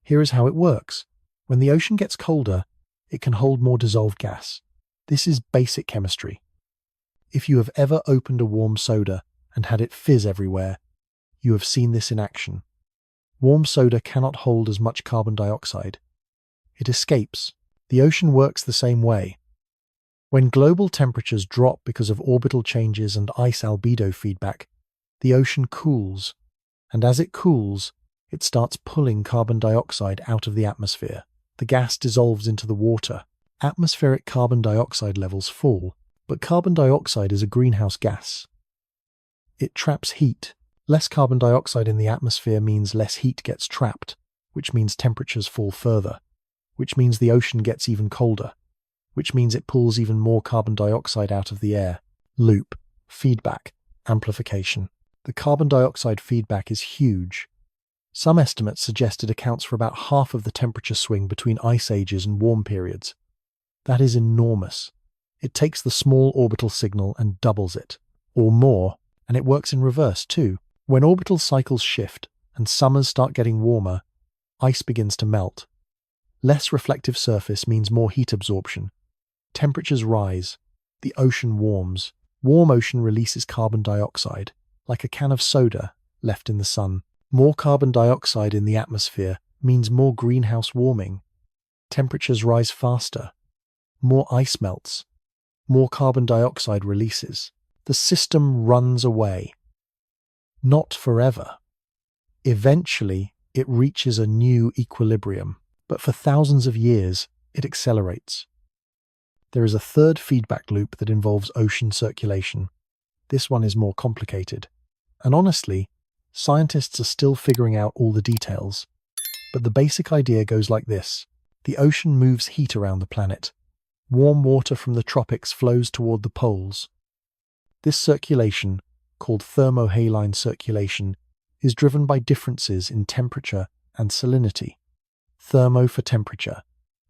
[SPEAKER 1] Here is how it works. When the ocean gets colder, it can hold more dissolved gas. This is basic chemistry. If you have ever opened a warm soda and had it fizz everywhere, you have seen this in action. Warm soda cannot hold as much carbon dioxide. It escapes. The ocean works the same way. When global temperatures drop because of orbital changes and ice albedo feedback, the ocean cools, and as it cools, it starts pulling carbon dioxide out of the atmosphere. The gas dissolves into the water. Atmospheric carbon dioxide levels fall, but carbon dioxide is a greenhouse gas. It traps heat. Less carbon dioxide in the atmosphere means less heat gets trapped, which means temperatures fall further, which means the ocean gets even colder, which means it pulls even more carbon dioxide out of the air. Loop, feedback, amplification. The carbon dioxide feedback is huge. Some estimates suggest it accounts for about half of the temperature swing between ice ages and warm periods. That is enormous. It takes the small orbital signal and doubles it, or more, and it works in reverse too. When orbital cycles shift and summers start getting warmer, ice begins to melt. Less reflective surface means more heat absorption. Temperatures rise. The ocean warms. Warm ocean releases carbon dioxide, like a can of soda left in the sun. More carbon dioxide in the atmosphere means more greenhouse warming. Temperatures rise faster. More ice melts. More carbon dioxide releases. The system runs away. Not forever. Eventually, it reaches a new equilibrium, but for thousands of years, it accelerates. There is a third feedback loop that involves ocean circulation. This one is more complicated. And honestly, scientists are still figuring out all the details. But the basic idea goes like this. The ocean moves heat around the planet. Warm water from the tropics flows toward the poles. This circulation, called thermohaline circulation, is driven by differences in temperature and salinity. Thermo for temperature,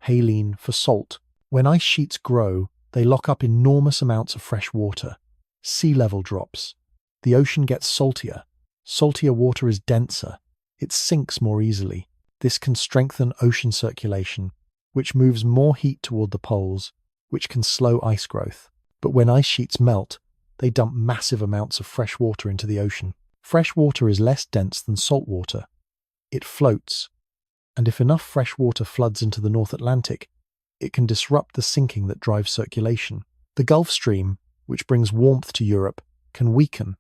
[SPEAKER 1] haline for salt. When ice sheets grow, they lock up enormous amounts of fresh water. Sea level drops. The ocean gets saltier. Saltier water is denser. It sinks more easily. This can strengthen ocean circulation, which moves more heat toward the poles, which can slow ice growth. But when ice sheets melt, they dump massive amounts of fresh water into the ocean. Fresh water is less dense than salt water. It floats. And if enough fresh water floods into the North Atlantic, it can disrupt the sinking that drives circulation. The Gulf Stream, which brings warmth to Europe, can weaken,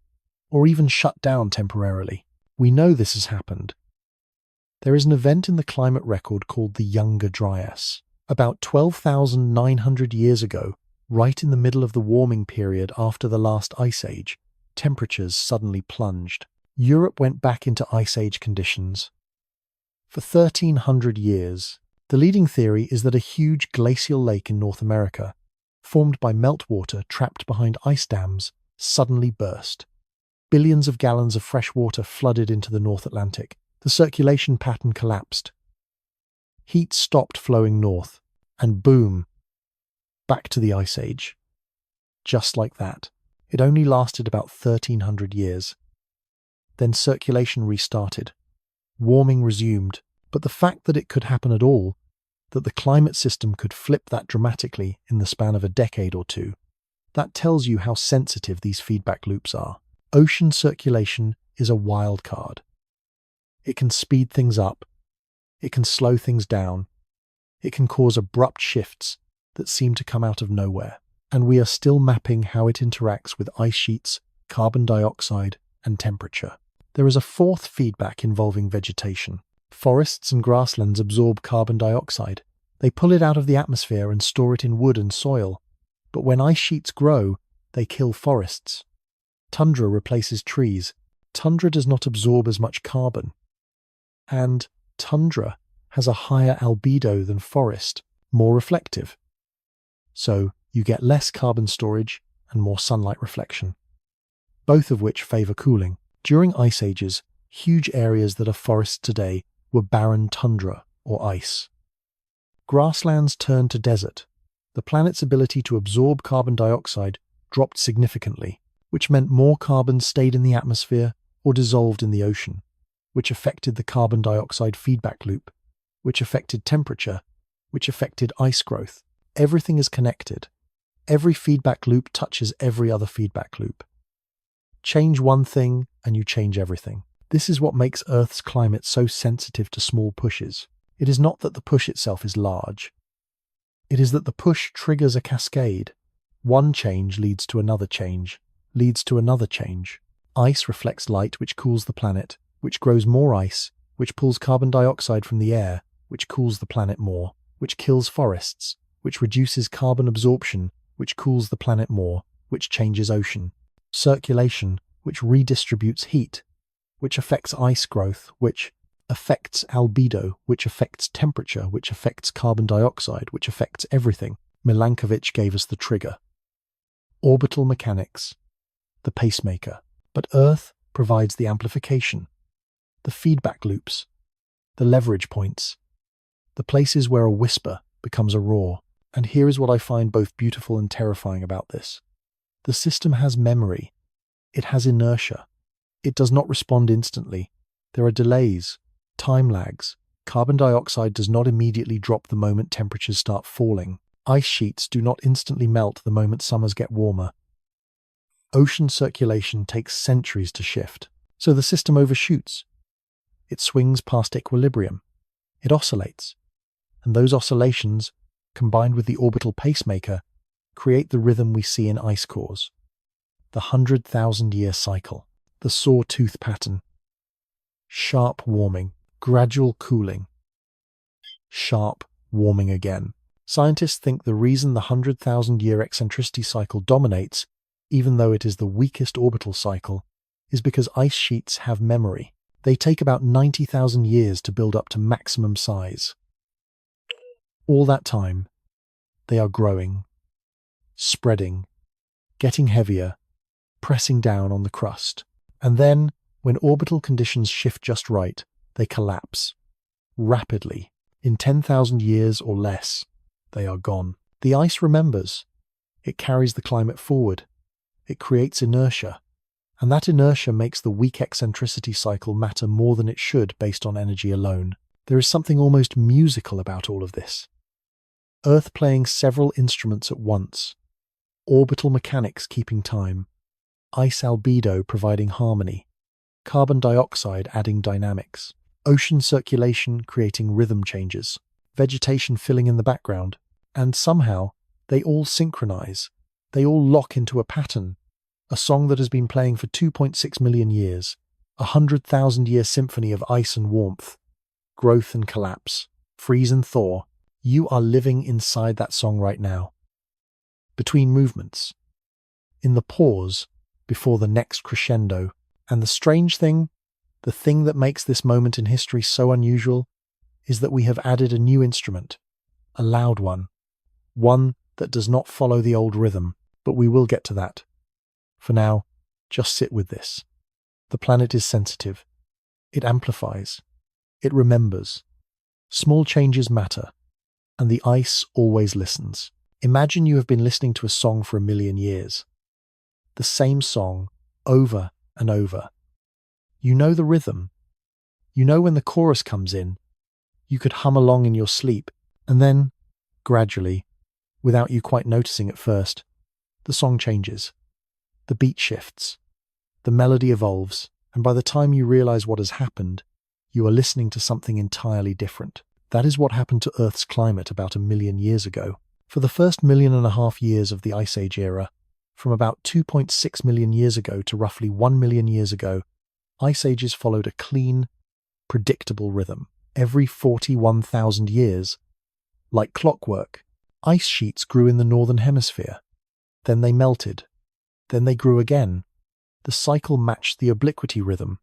[SPEAKER 1] or even shut down temporarily. We know this has happened. There is an event in the climate record called the Younger Dryas. About 12,900 years ago, right in the middle of the warming period after the last ice age, temperatures suddenly plunged. Europe went back into ice age conditions. For 1,300 years, the leading theory is that a huge glacial lake in North America, formed by meltwater trapped behind ice dams, suddenly burst. Billions of gallons of fresh water flooded into the North Atlantic. The circulation pattern collapsed. Heat stopped flowing north, and boom, back to the ice age. Just like that. It only lasted about 1,300 years. Then circulation restarted. Warming resumed. But the fact that it could happen at all, that the climate system could flip that dramatically in the span of a decade or two, that tells you how sensitive these feedback loops are. Ocean circulation is a wild card. It can speed things up. It can slow things down. It can cause abrupt shifts that seem to come out of nowhere. And we are still mapping how it interacts with ice sheets, carbon dioxide, and temperature. There is a fourth feedback involving vegetation. Forests and grasslands absorb carbon dioxide. They pull it out of the atmosphere and store it in wood and soil. But when ice sheets grow, They kill forests. Tundra replaces trees. Tundra does not absorb as much carbon. And tundra has a higher albedo than forest, more reflective. So you get less carbon storage and more sunlight reflection, both of which favour cooling. During ice ages, huge areas that are forests today were barren tundra or ice. Grasslands turned to desert. The planet's ability to absorb carbon dioxide dropped significantly, which meant more carbon stayed in the atmosphere or dissolved in the ocean, which affected the carbon dioxide feedback loop, which affected temperature, which affected ice growth. Everything is connected. Every feedback loop touches every other feedback loop. Change one thing and you change everything. This is what makes Earth's climate so sensitive to small pushes. It is not that the push itself is large. It is that the push triggers a cascade. One change leads to another change, leads to another change. Ice reflects light, which cools the planet, which grows more ice, which pulls carbon dioxide from the air, which cools the planet more, which kills forests, which reduces carbon absorption, which cools the planet more, which changes ocean. Circulation, which redistributes heat, which affects ice growth, which affects albedo, which affects temperature, which affects carbon dioxide, which affects everything. Milankovitch gave us the trigger. Orbital mechanics, the pacemaker. But Earth provides the amplification, the feedback loops, the leverage points, the places where a whisper becomes a roar. And here is what I find both beautiful and terrifying about this. The system has memory. It has inertia. It does not respond instantly. There are delays, time lags. Carbon dioxide does not immediately drop the moment temperatures start falling. Ice sheets do not instantly melt the moment summers get warmer. Ocean circulation takes centuries to shift, so the system overshoots. It swings past equilibrium. It oscillates. And those oscillations, combined with the orbital pacemaker, create the rhythm we see in ice cores. The 100,000-year cycle, the sawtooth pattern. Sharp warming, gradual cooling. Sharp warming again. Scientists think the reason the 100,000-year eccentricity cycle dominates, even though it is the weakest orbital cycle, is because ice sheets have memory. They take about 90,000 years to build up to maximum size. All that time, they are growing, spreading, getting heavier, pressing down on the crust. And then, when orbital conditions shift just right, they collapse. Rapidly. In 10,000 years or less, they are gone. The ice remembers. It carries the climate forward. It creates inertia. And that inertia makes the weak eccentricity cycle matter more than it should based on energy alone. There is something almost musical about all of this. Earth playing several instruments at once. Orbital mechanics keeping time. Ice albedo providing harmony. Carbon dioxide adding dynamics. Ocean circulation creating rhythm changes. Vegetation filling in the background. And somehow, they all synchronize. They all lock into a pattern. A song that has been playing for 2.6 million years. 100,000-year symphony of ice and warmth. Growth and collapse. Freeze and thaw. You are living inside that song right now. Between movements. In the pause before the next crescendo. And the strange thing, the thing that makes this moment in history so unusual, is that we have added a new instrument. A loud one. One that does not follow the old rhythm, but we will get to that. For now, just sit with this. The planet is sensitive. It amplifies. It remembers. Small changes matter. And the ice always listens. Imagine you have been listening to a song for 1,000,000 years. The same song, over and over. You know the rhythm. You know when the chorus comes in. You could hum along in your sleep, and then, gradually, without you quite noticing at first, the song changes. The beat shifts. The melody evolves, and by the time you realize what has happened, you are listening to something entirely different. That is what happened to Earth's climate about 1,000,000 years ago. For the first 1.5 million years of the Ice Age era, from about 2.6 million years ago to roughly 1 million years ago, ice ages followed a clean, predictable rhythm. Every 41,000 years, like clockwork, ice sheets grew in the northern hemisphere. Then they melted. Then they grew again. The cycle matched the obliquity rhythm,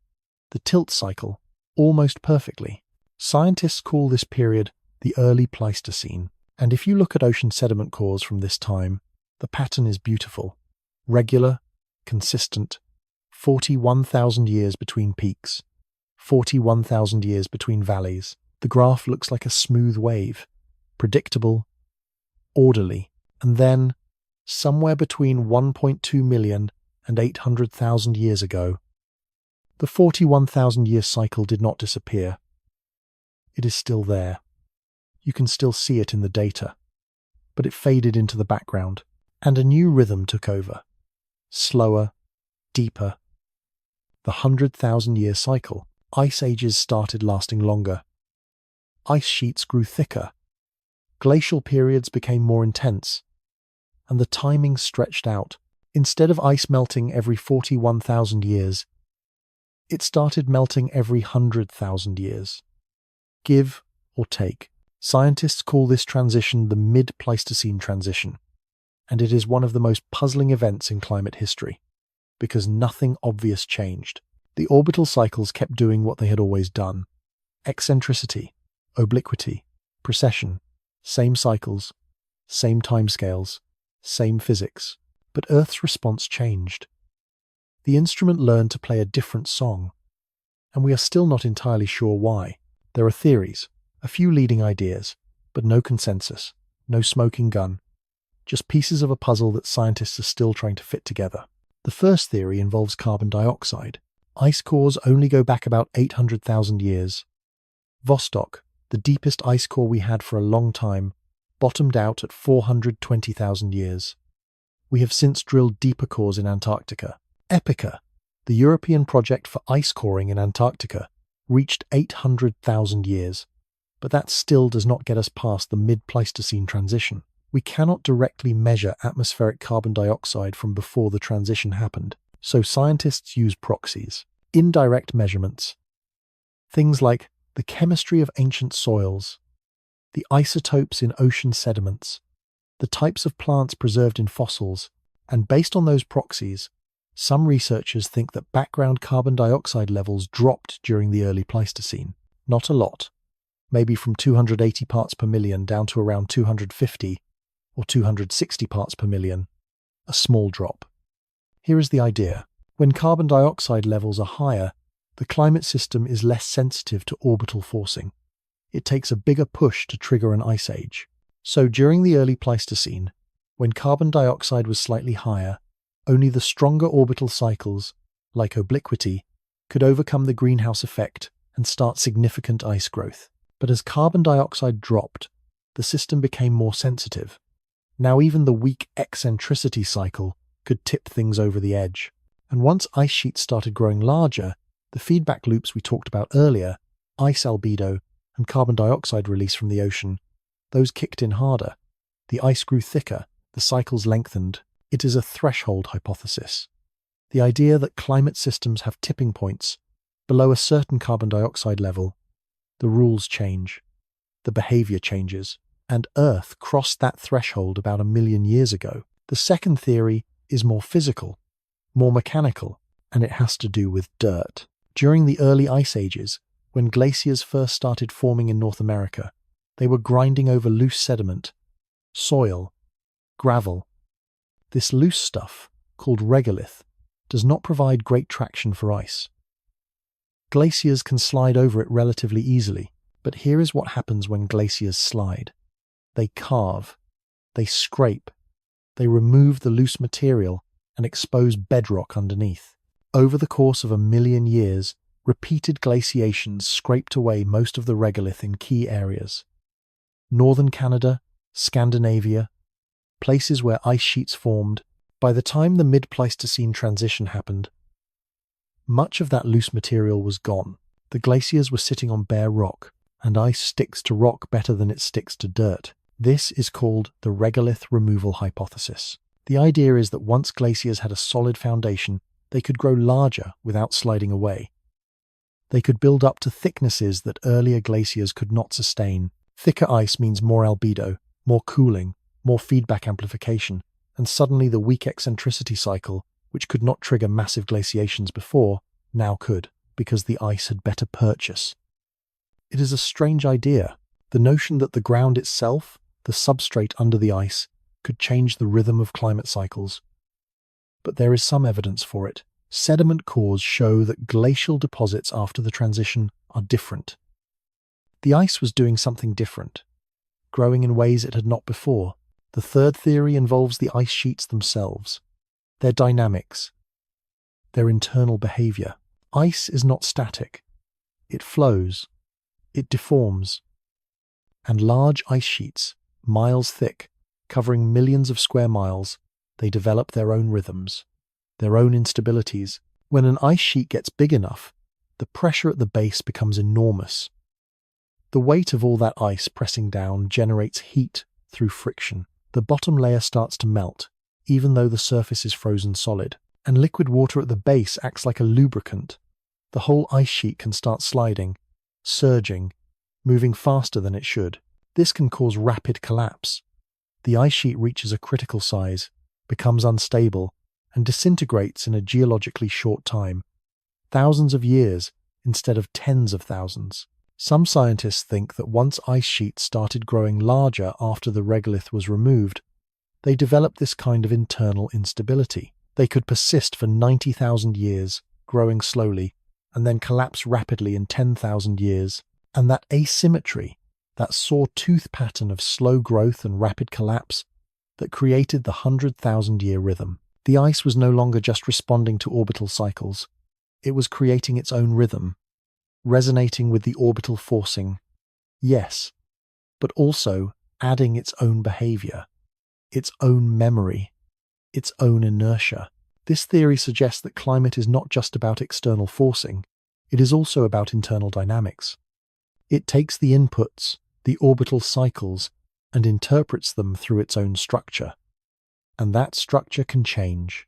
[SPEAKER 1] the tilt cycle, almost perfectly. Scientists call this period the early Pleistocene, and if you look at ocean sediment cores from this time, the pattern is beautiful, regular, consistent, 41,000 years between peaks, 41,000 years between valleys. The graph looks like a smooth wave, predictable, orderly, and then, somewhere between 1.2 million and 800,000 years ago, the 41,000-year cycle did not disappear. It is still there. You can still see it in the data, but it faded into the background, and a new rhythm took over. Slower, deeper. The 100,000-year cycle. Ice ages started lasting longer. Ice sheets grew thicker. Glacial periods became more intense, and the timing stretched out. Instead of ice melting every 41,000 years, it started melting every 100,000 years. Give or take. Scientists call this transition the mid-pleistocene transition, and it is one of the most puzzling events in climate history, because nothing obvious changed. The orbital cycles kept doing what they had always done. Eccentricity, obliquity, precession, same cycles, same timescales, same physics. But Earth's response changed. The instrument learned to play a different song, and we are still not entirely sure why. There are theories, a few leading ideas, but no consensus, no smoking gun, just pieces of a puzzle that scientists are still trying to fit together. The first theory involves carbon dioxide. Ice cores only go back about 800,000 years. Vostok, the deepest ice core we had for a long time, bottomed out at 420,000 years. We have since drilled deeper cores in Antarctica. Epica, the European project for ice coring in Antarctica, reached 800,000 years, but that still does not get us past the mid-Pleistocene transition. We cannot directly measure atmospheric carbon dioxide from before the transition happened, so scientists use proxies, indirect measurements. Things like the chemistry of ancient soils, the isotopes in ocean sediments, the types of plants preserved in fossils, and based on those proxies, some researchers think that background carbon dioxide levels dropped during the early Pleistocene. Not a lot, maybe from 280 parts per million down to around 250 or 260 parts per million, a small drop. Here is the idea. When carbon dioxide levels are higher, the climate system is less sensitive to orbital forcing. It takes a bigger push to trigger an ice age. So during the early Pleistocene, when carbon dioxide was slightly higher, only the stronger orbital cycles, like obliquity, could overcome the greenhouse effect and start significant ice growth. But as carbon dioxide dropped, the system became more sensitive. Now even the weak eccentricity cycle could tip things over the edge. And once ice sheets started growing larger, the feedback loops we talked about earlier, ice albedo and carbon dioxide release from the ocean, those kicked in harder. The ice grew thicker, the cycles lengthened. It is a threshold hypothesis. The idea that climate systems have tipping points. Below a certain carbon dioxide level, the rules change, the behavior changes, and Earth crossed that threshold about 1 million years ago. The second theory is more physical, more mechanical, and it has to do with dirt. During the early ice ages, when glaciers first started forming in North America, they were grinding over loose sediment, soil, gravel. This loose stuff, called regolith, does not provide great traction for ice. Glaciers can slide over it relatively easily, but here is what happens when glaciers slide. They carve, they scrape, they remove the loose material and expose bedrock underneath. Over the course of 1 million years, repeated glaciations scraped away most of the regolith in key areas. Northern Canada, Scandinavia, places where ice sheets formed. By the time the mid-Pleistocene transition happened, much of that loose material was gone. The glaciers were sitting on bare rock, and ice sticks to rock better than it sticks to dirt. This is called the regolith removal hypothesis. The idea is that once glaciers had a solid foundation, they could grow larger without sliding away. They could build up to thicknesses that earlier glaciers could not sustain. Thicker ice means more albedo, more cooling, more feedback amplification, and suddenly the weak eccentricity cycle which could not trigger massive glaciations before, now could, because the ice had better purchase. It is a strange idea, the notion that the ground itself, the substrate under the ice, could change the rhythm of climate cycles. But there is some evidence for it. Sediment cores show that glacial deposits after the transition are different. The ice was doing something different, growing in ways it had not before. The third theory involves the ice sheets themselves, their dynamics, their internal behavior. Ice is not static. It flows. It deforms. And large ice sheets, miles thick, covering millions of square miles, they develop their own rhythms, their own instabilities. When an ice sheet gets big enough, the pressure at the base becomes enormous. The weight of all that ice pressing down generates heat through friction. The bottom layer starts to melt, even though the surface is frozen solid, and liquid water at the base acts like a lubricant. The whole ice sheet can start sliding, surging, moving faster than it should. This can cause rapid collapse. The ice sheet reaches a critical size, becomes unstable, and disintegrates in a geologically short time. Thousands of years instead of tens of thousands. Some scientists think that once ice sheets started growing larger after the regolith was removed, they developed this kind of internal instability. They could persist for 90,000 years, growing slowly, and then collapse rapidly in 10,000 years. And that asymmetry, that saw-tooth pattern of slow growth and rapid collapse that created the 100,000-year rhythm. The ice was no longer just responding to orbital cycles. It was creating its own rhythm, resonating with the orbital forcing. Yes, but also adding its own behavior, its own memory, its own inertia. This theory suggests that climate is not just about external forcing, it is also about internal dynamics. It takes the inputs, the orbital cycles, and interprets them through its own structure. And that structure can change,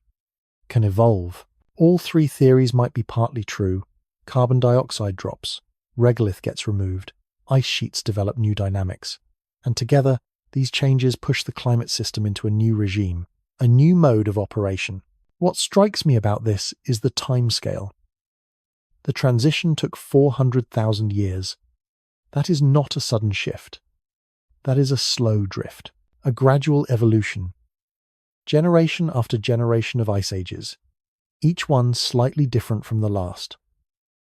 [SPEAKER 1] can evolve. All three theories might be partly true. Carbon dioxide drops, regolith gets removed, ice sheets develop new dynamics. And together, these changes push the climate system into a new regime, a new mode of operation. What strikes me about this is the timescale. The transition took 400,000 years. That is not a sudden shift. That is a slow drift, a gradual evolution. Generation after generation of ice ages, each one slightly different from the last.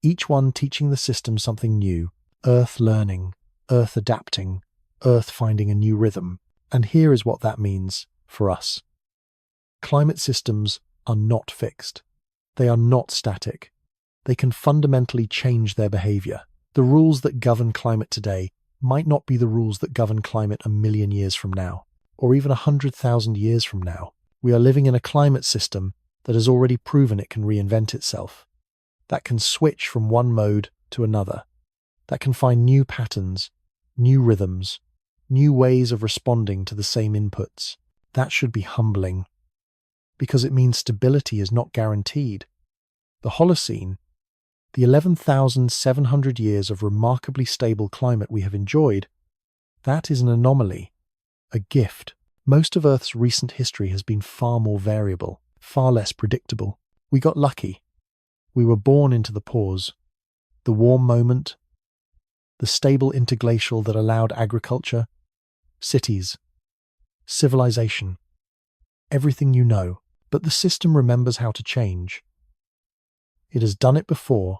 [SPEAKER 1] Each one teaching the system something new, Earth learning, Earth adapting, Earth finding a new rhythm. And here is what that means for us. Climate systems are not fixed. They are not static. They can fundamentally change their behavior. The rules that govern climate today might not be the rules that govern climate a million years from now, or even 100,000 years from now. We are living in a climate system that has already proven it can reinvent itself, that can switch from one mode to another, that can find new patterns, new rhythms, new ways of responding to the same inputs. That should be humbling, because it means stability is not guaranteed. The Holocene, the 11,700 years of remarkably stable climate we have enjoyed, that is an anomaly, a gift. Most of Earth's recent history has been far more variable, far less predictable. We got lucky. We were born into the pause, the warm moment, the stable interglacial that allowed agriculture, cities, civilization, everything you know. But the system remembers how to change. It has done it before,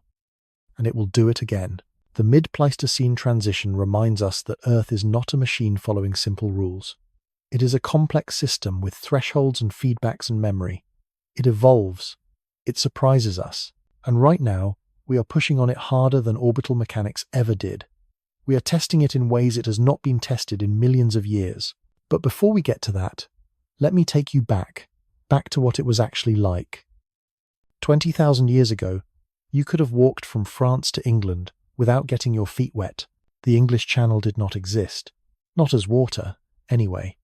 [SPEAKER 1] and it will do it again. The mid-pleistocene transition reminds us that Earth is not a machine following simple rules. It is a complex system with thresholds and feedbacks and memory. It evolves. It surprises us. And right now, we are pushing on it harder than orbital mechanics ever did. We are testing it in ways it has not been tested in millions of years. But before we get to that, let me take you back to what it was actually like. 20,000 years ago, you could have walked from France to England without getting your feet wet. The English Channel did not exist. Not as water, anyway.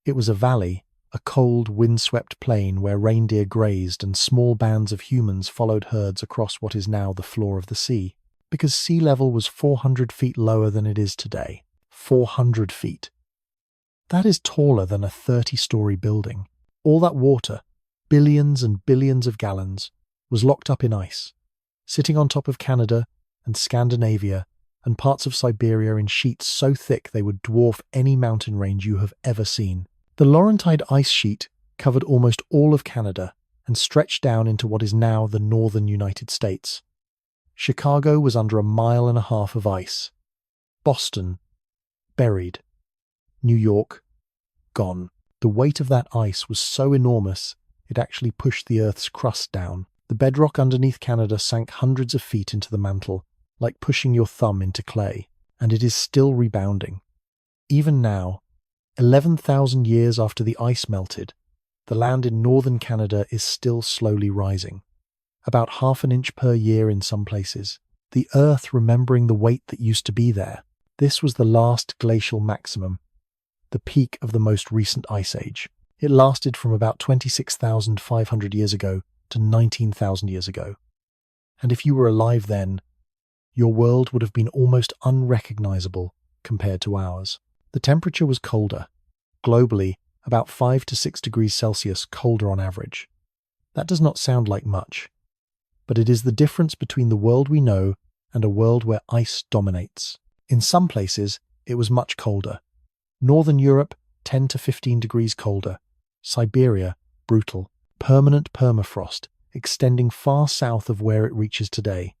[SPEAKER 1] It was a valley, a cold, windswept plain where reindeer grazed and small bands of humans followed herds across what is now the floor of the sea. Because sea level was 400 feet lower than it is today. 400 feet. That is taller than a 30-story building. All that water, billions and billions of gallons, was locked up in ice, sitting on top of Canada and Scandinavia and parts of Siberia in sheets so thick they would dwarf any mountain range you have ever seen. The Laurentide ice sheet covered almost all of Canada and stretched down into what is now the northern United States. Chicago was under 1.5 miles of ice. Boston, buried. New York, gone. The weight of that ice was so enormous, it actually pushed the Earth's crust down. The bedrock underneath Canada sank hundreds of feet into the mantle, like pushing your thumb into clay, and it is still rebounding. Even now, 11,000 years after the ice melted, the land in northern Canada is still slowly rising, about 1/2 inch per year in some places. The Earth remembering the weight that used to be there. This was the last glacial maximum, the peak of the most recent ice age. It lasted from about 26,500 years ago to 19,000 years ago. And if you were alive then, your world would have been almost unrecognizable compared to ours. The temperature was colder, globally about 5 to 6 degrees Celsius colder on average. That does not sound like much, but it is the difference between the world we know and a world where ice dominates. In some places, it was much colder. Northern Europe, 10 to 15 degrees colder. Siberia, brutal. Permanent permafrost, extending far south of where it reaches today.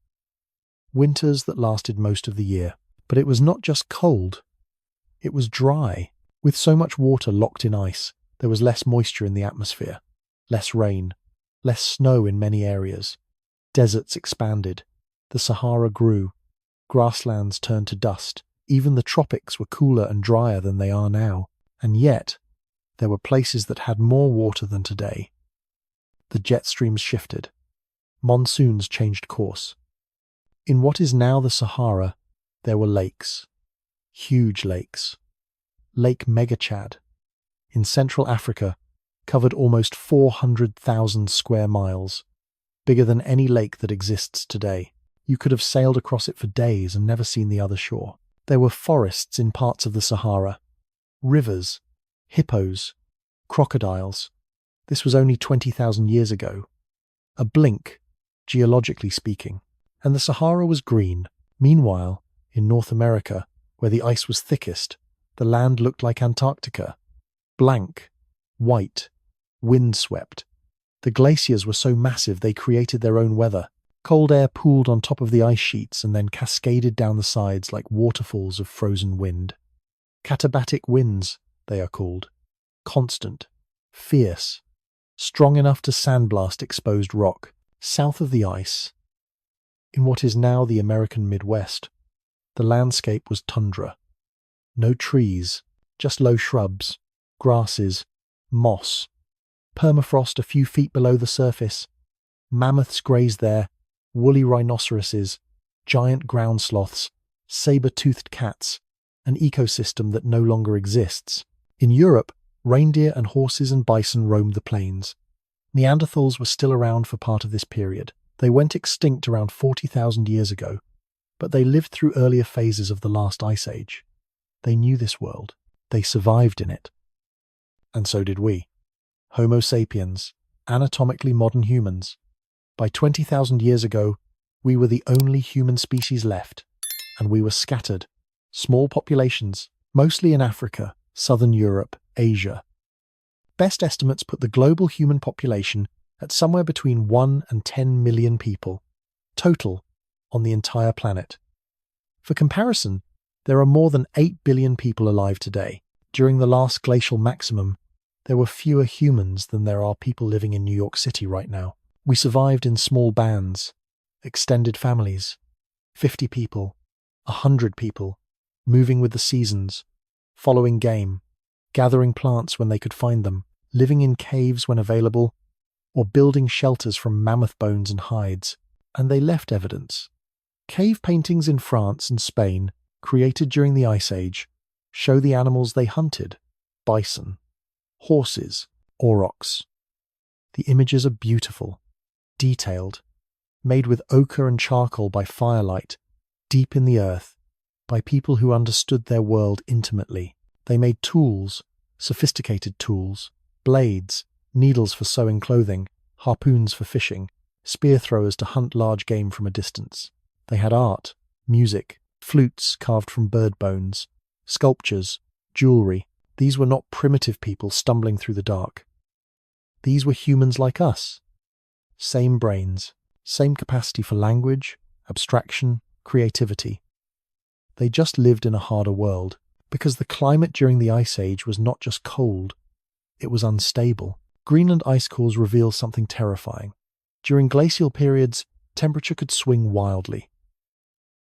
[SPEAKER 1] Winters that lasted most of the year. But it was not just cold. It was dry. With so much water locked in ice, there was less moisture in the atmosphere, less rain, less snow in many areas. Deserts expanded. The Sahara grew. Grasslands turned to dust. Even the tropics were cooler and drier than they are now. And yet, there were places that had more water than today. The jet streams shifted. Monsoons changed course. In what is now the Sahara, there were lakes. Huge lakes. Lake Megachad, in Central Africa, covered almost 400,000 square miles, bigger than any lake that exists today. You could have sailed across it for days and never seen the other shore. There were forests in parts of the Sahara, rivers, hippos, crocodiles. This was only 20,000 years ago. A blink, geologically speaking. And the Sahara was green. Meanwhile, in North America, where the ice was thickest, the land looked like Antarctica. Blank, white, windswept. The glaciers were so massive they created their own weather. Cold air pooled on top of the ice sheets and then cascaded down the sides like waterfalls of frozen wind. Katabatic winds, they are called. Constant, fierce, strong enough to sandblast exposed rock. South of the ice, in what is now the American Midwest, the landscape was tundra. No trees, just low shrubs, grasses, moss, permafrost a few feet below the surface. Mammoths grazed there, woolly rhinoceroses, giant ground sloths, saber-toothed cats, an ecosystem that no longer exists. In Europe, reindeer and horses and bison roamed the plains. Neanderthals were still around for part of this period. They went extinct around 40,000 years ago, but they lived through earlier phases of the last ice age. They knew this world. They survived in it. And so did we. Homo sapiens, anatomically modern humans. By 20,000 years ago, we were the only human species left, and we were scattered. Small populations, mostly in Africa, Southern Europe, Asia. Best estimates put the global human population at somewhere between 1 and 10 million people, total, on the entire planet. For comparison, there are more than 8 billion people alive today. During the last glacial maximum, there were fewer humans than there are people living in New York City right now. We survived in small bands, extended families, 50 people, 100 people, moving with the seasons, following game, gathering plants when they could find them, living in caves when available, or building shelters from mammoth bones and hides, and they left evidence. Cave paintings in France and Spain, created during the Ice Age, show the animals they hunted: bison, horses, aurochs. The images are beautiful, detailed, made with ochre and charcoal by firelight, deep in the earth, by people who understood their world intimately. They made tools, sophisticated tools, blades, needles for sewing clothing, harpoons for fishing, spear throwers to hunt large game from a distance. They had art, music, flutes carved from bird bones, sculptures, jewelry. These were not primitive people stumbling through the dark. These were humans like us. Same brains, same capacity for language, abstraction, creativity. They just lived in a harder world, because the climate during the Ice Age was not just cold, it was unstable. Greenland ice cores reveal something terrifying. During glacial periods, temperature could swing wildly.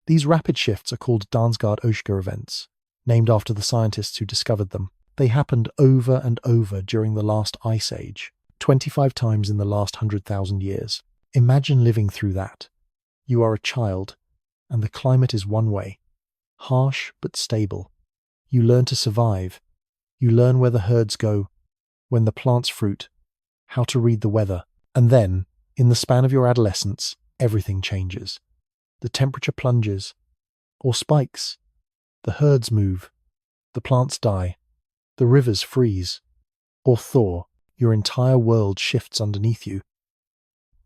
[SPEAKER 1] These rapid shifts are called Dansgaard-Oeschger events, named after the scientists who discovered them. They happened over and over during the last Ice Age, 25 times in the last 100,000 years. Imagine living through that. You are a child, and the climate is one way. Harsh but stable. You learn to survive. You learn where the herds go, when the plants fruit, how to read the weather. And then, in the span of your adolescence, everything changes. The temperature plunges, or spikes. The herds move. The plants die. The rivers freeze. Or thaw. Your entire world shifts underneath you.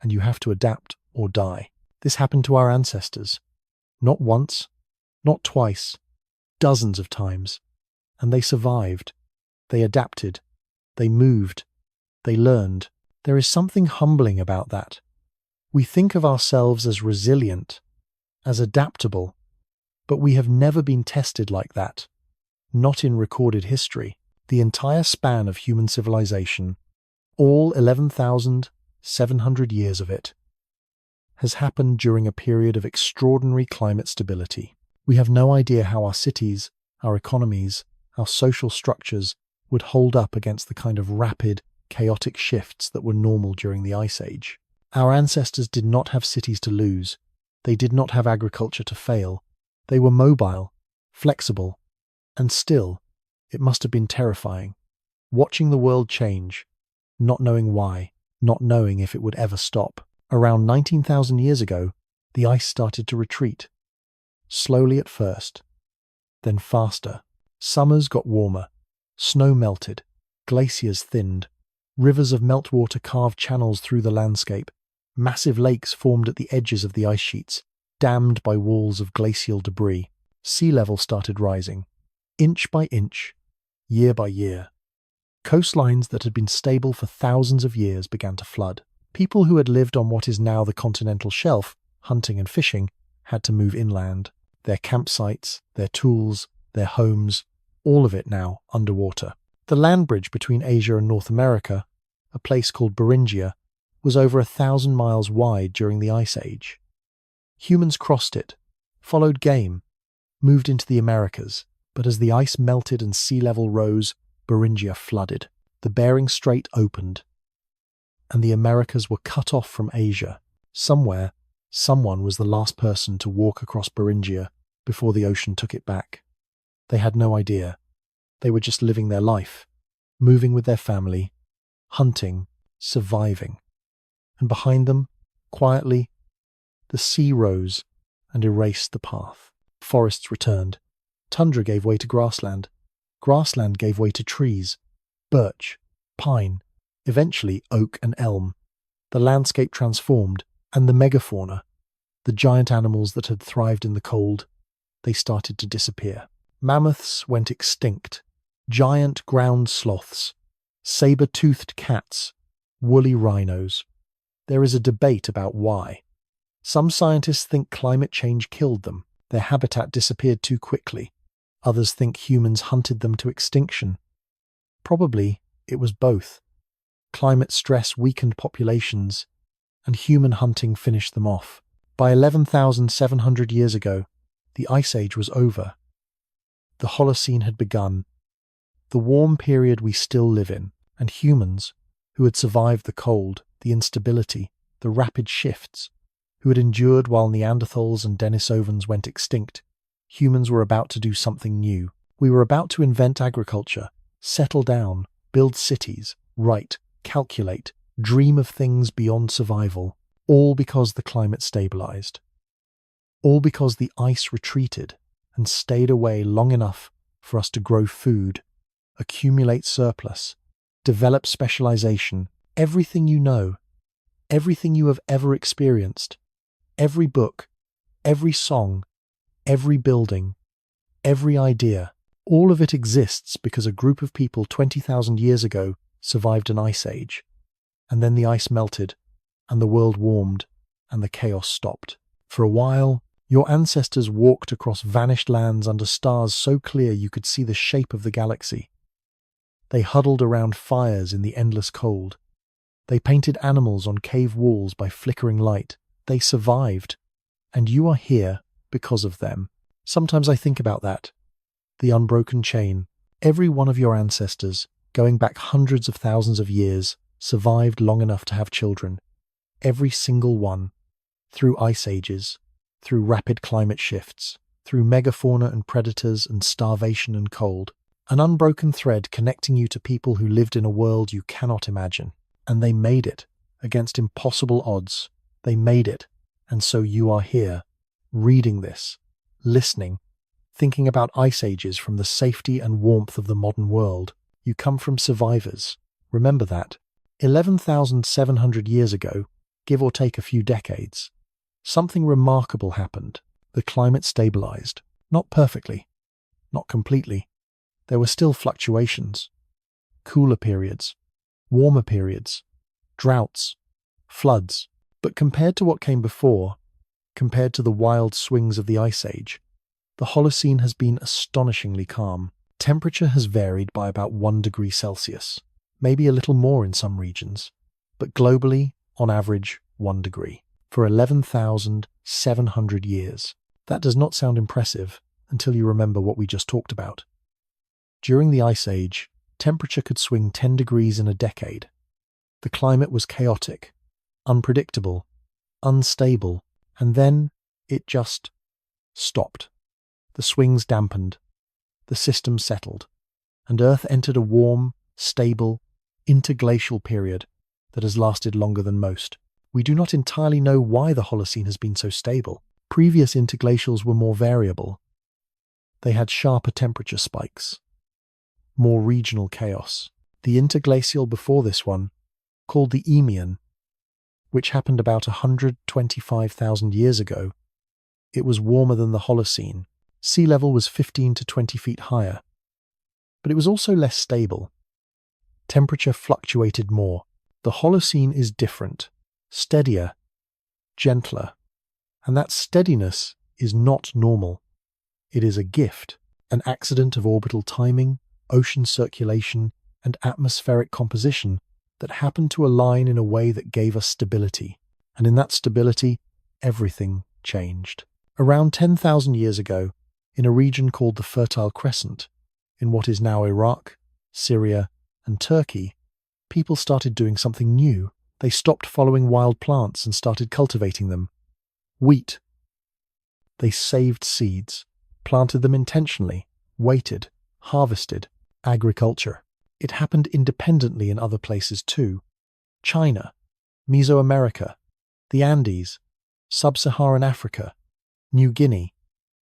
[SPEAKER 1] And you have to adapt or die. This happened to our ancestors. Not once, not twice, dozens of times. And they survived. They adapted. They moved. They learned. There is something humbling about that. We think of ourselves as resilient, as adaptable, but we have never been tested like that. Not in recorded history. The entire span of human civilization, all 11,700 years of it, has happened during a period of extraordinary climate stability. We have no idea how our cities, our economies, our social structures would hold up against the kind of rapid, chaotic shifts that were normal during the Ice Age. Our ancestors did not have cities to lose. They did not have agriculture to fail. They were mobile, flexible, and still, it must have been terrifying. Watching the world change, not knowing why, not knowing if it would ever stop. Around 19,000 years ago, the ice started to retreat. Slowly at first, then faster. Summers got warmer. Snow melted. Glaciers thinned. Rivers of meltwater carved channels through the landscape. Massive lakes formed at the edges of the ice sheets, dammed by walls of glacial debris. Sea level started rising. Inch by inch, year by year. Coastlines that had been stable for thousands of years began to flood. People who had lived on what is now the continental shelf, hunting and fishing, had to move inland. Their campsites, their tools, their homes, all of it now underwater. The land bridge between Asia and North America, a place called Beringia, was over 1,000 miles wide during the Ice Age. Humans crossed it, followed game, moved into the Americas, but as the ice melted and sea level rose, Beringia flooded. The Bering Strait opened, and the Americas were cut off from Asia. Somewhere, someone was the last person to walk across Beringia before the ocean took it back. They had no idea. They were just living their life, moving with their family, hunting, surviving. And behind them, quietly, the sea rose and erased the path. Forests returned. Tundra gave way to grassland. Grassland gave way to trees, birch, pine, eventually oak and elm. The landscape transformed, and the megafauna, the giant animals that had thrived in the cold, they started to disappear. Mammoths went extinct. Giant ground sloths, saber-toothed cats, woolly rhinos. There is a debate about why. Some scientists think climate change killed them. Their habitat disappeared too quickly. Others think humans hunted them to extinction. Probably it was both. Climate stress weakened populations, and human hunting finished them off. By 11,700 years ago, the Ice Age was over. The Holocene had begun. The warm period we still live in, and humans, who had survived the cold, the instability, the rapid shifts, who had endured while Neanderthals and Denisovans went extinct, humans were about to do something new. We were about to invent agriculture, settle down, build cities, write, calculate, dream of things beyond survival, all because the climate stabilized. All because the ice retreated and stayed away long enough for us to grow food, accumulate surplus, develop specialization, Everything you know, everything you have ever experienced, every book, every song, every building, every idea, all of it exists because a group of people 20,000 years ago survived an ice age. And then the ice melted, and the world warmed, and the chaos stopped. For a while, your ancestors walked across vanished lands under stars so clear you could see the shape of the galaxy. They huddled around fires in the endless cold. They painted animals on cave walls by flickering light. They survived, and you are here because of them. Sometimes I think about that. The unbroken chain. Every one of your ancestors, going back hundreds of thousands of years, survived long enough to have children. Every single one. Through ice ages, through rapid climate shifts, through megafauna and predators and starvation and cold. An unbroken thread connecting you to people who lived in a world you cannot imagine. And they made it, against impossible odds. They made it, and so you are here, reading this, listening, thinking about ice ages from the safety and warmth of the modern world. You come from survivors. Remember that. 11,700 years ago, give or take a few decades, something remarkable happened. The climate stabilized. Not perfectly, not completely. There were still fluctuations. Cooler periods, warmer periods, droughts, floods. But compared to what came before, compared to the wild swings of the Ice Age, the Holocene has been astonishingly calm. Temperature has varied by about 1 degree Celsius, maybe a little more in some regions, but globally, on average, 1 degree, for 11,700 years. That does not sound impressive until you remember what we just talked about. During the Ice Age, temperature could swing 10 degrees in a decade. The climate was chaotic, unpredictable, unstable, and then it just stopped. The swings dampened, the system settled, and Earth entered a warm, stable, interglacial period that has lasted longer than most. We do not entirely know why the Holocene has been so stable. Previous interglacials were more variable. They had sharper temperature spikes, more regional chaos. The interglacial before this one, called the Eemian, which happened about 125,000 years ago, it was warmer than the Holocene. Sea level was 15 to 20 feet higher. But it was also less stable. Temperature fluctuated more. The Holocene is different, steadier, gentler. And that steadiness is not normal. It is a gift, an accident of orbital timing, ocean circulation, and atmospheric composition that happened to align in a way that gave us stability. And in that stability, everything changed. Around 10,000 years ago, in a region called the Fertile Crescent, in what is now Iraq, Syria, and Turkey, people started doing something new. They stopped following wild plants and started cultivating them. Wheat. They saved seeds, planted them intentionally, waited, harvested. Agriculture. It happened independently in other places too. China, Mesoamerica, the Andes, Sub-Saharan Africa, New Guinea.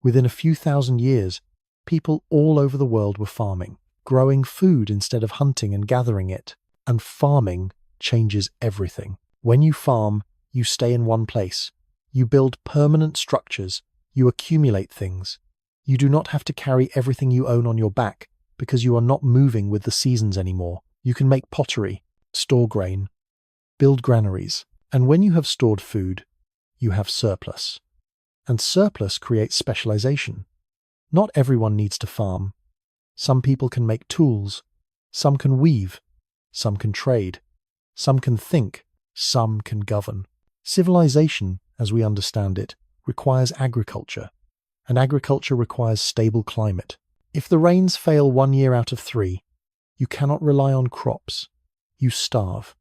[SPEAKER 1] Within a few thousand years, people all over the world were farming, growing food instead of hunting and gathering it. And farming changes everything. When you farm, you stay in one place. You build permanent structures. You accumulate things. You do not have to carry everything you own on your back because you are not moving with the seasons anymore. You can make pottery, store grain, build granaries. And when you have stored food, you have surplus. And surplus creates specialization. Not everyone needs to farm. Some people can make tools. Some can weave. Some can trade. Some can think. Some can govern. Civilization, as we understand it, requires agriculture. And agriculture requires stable climate. If the rains fail 1 year out of 3, you cannot rely on crops. You starve.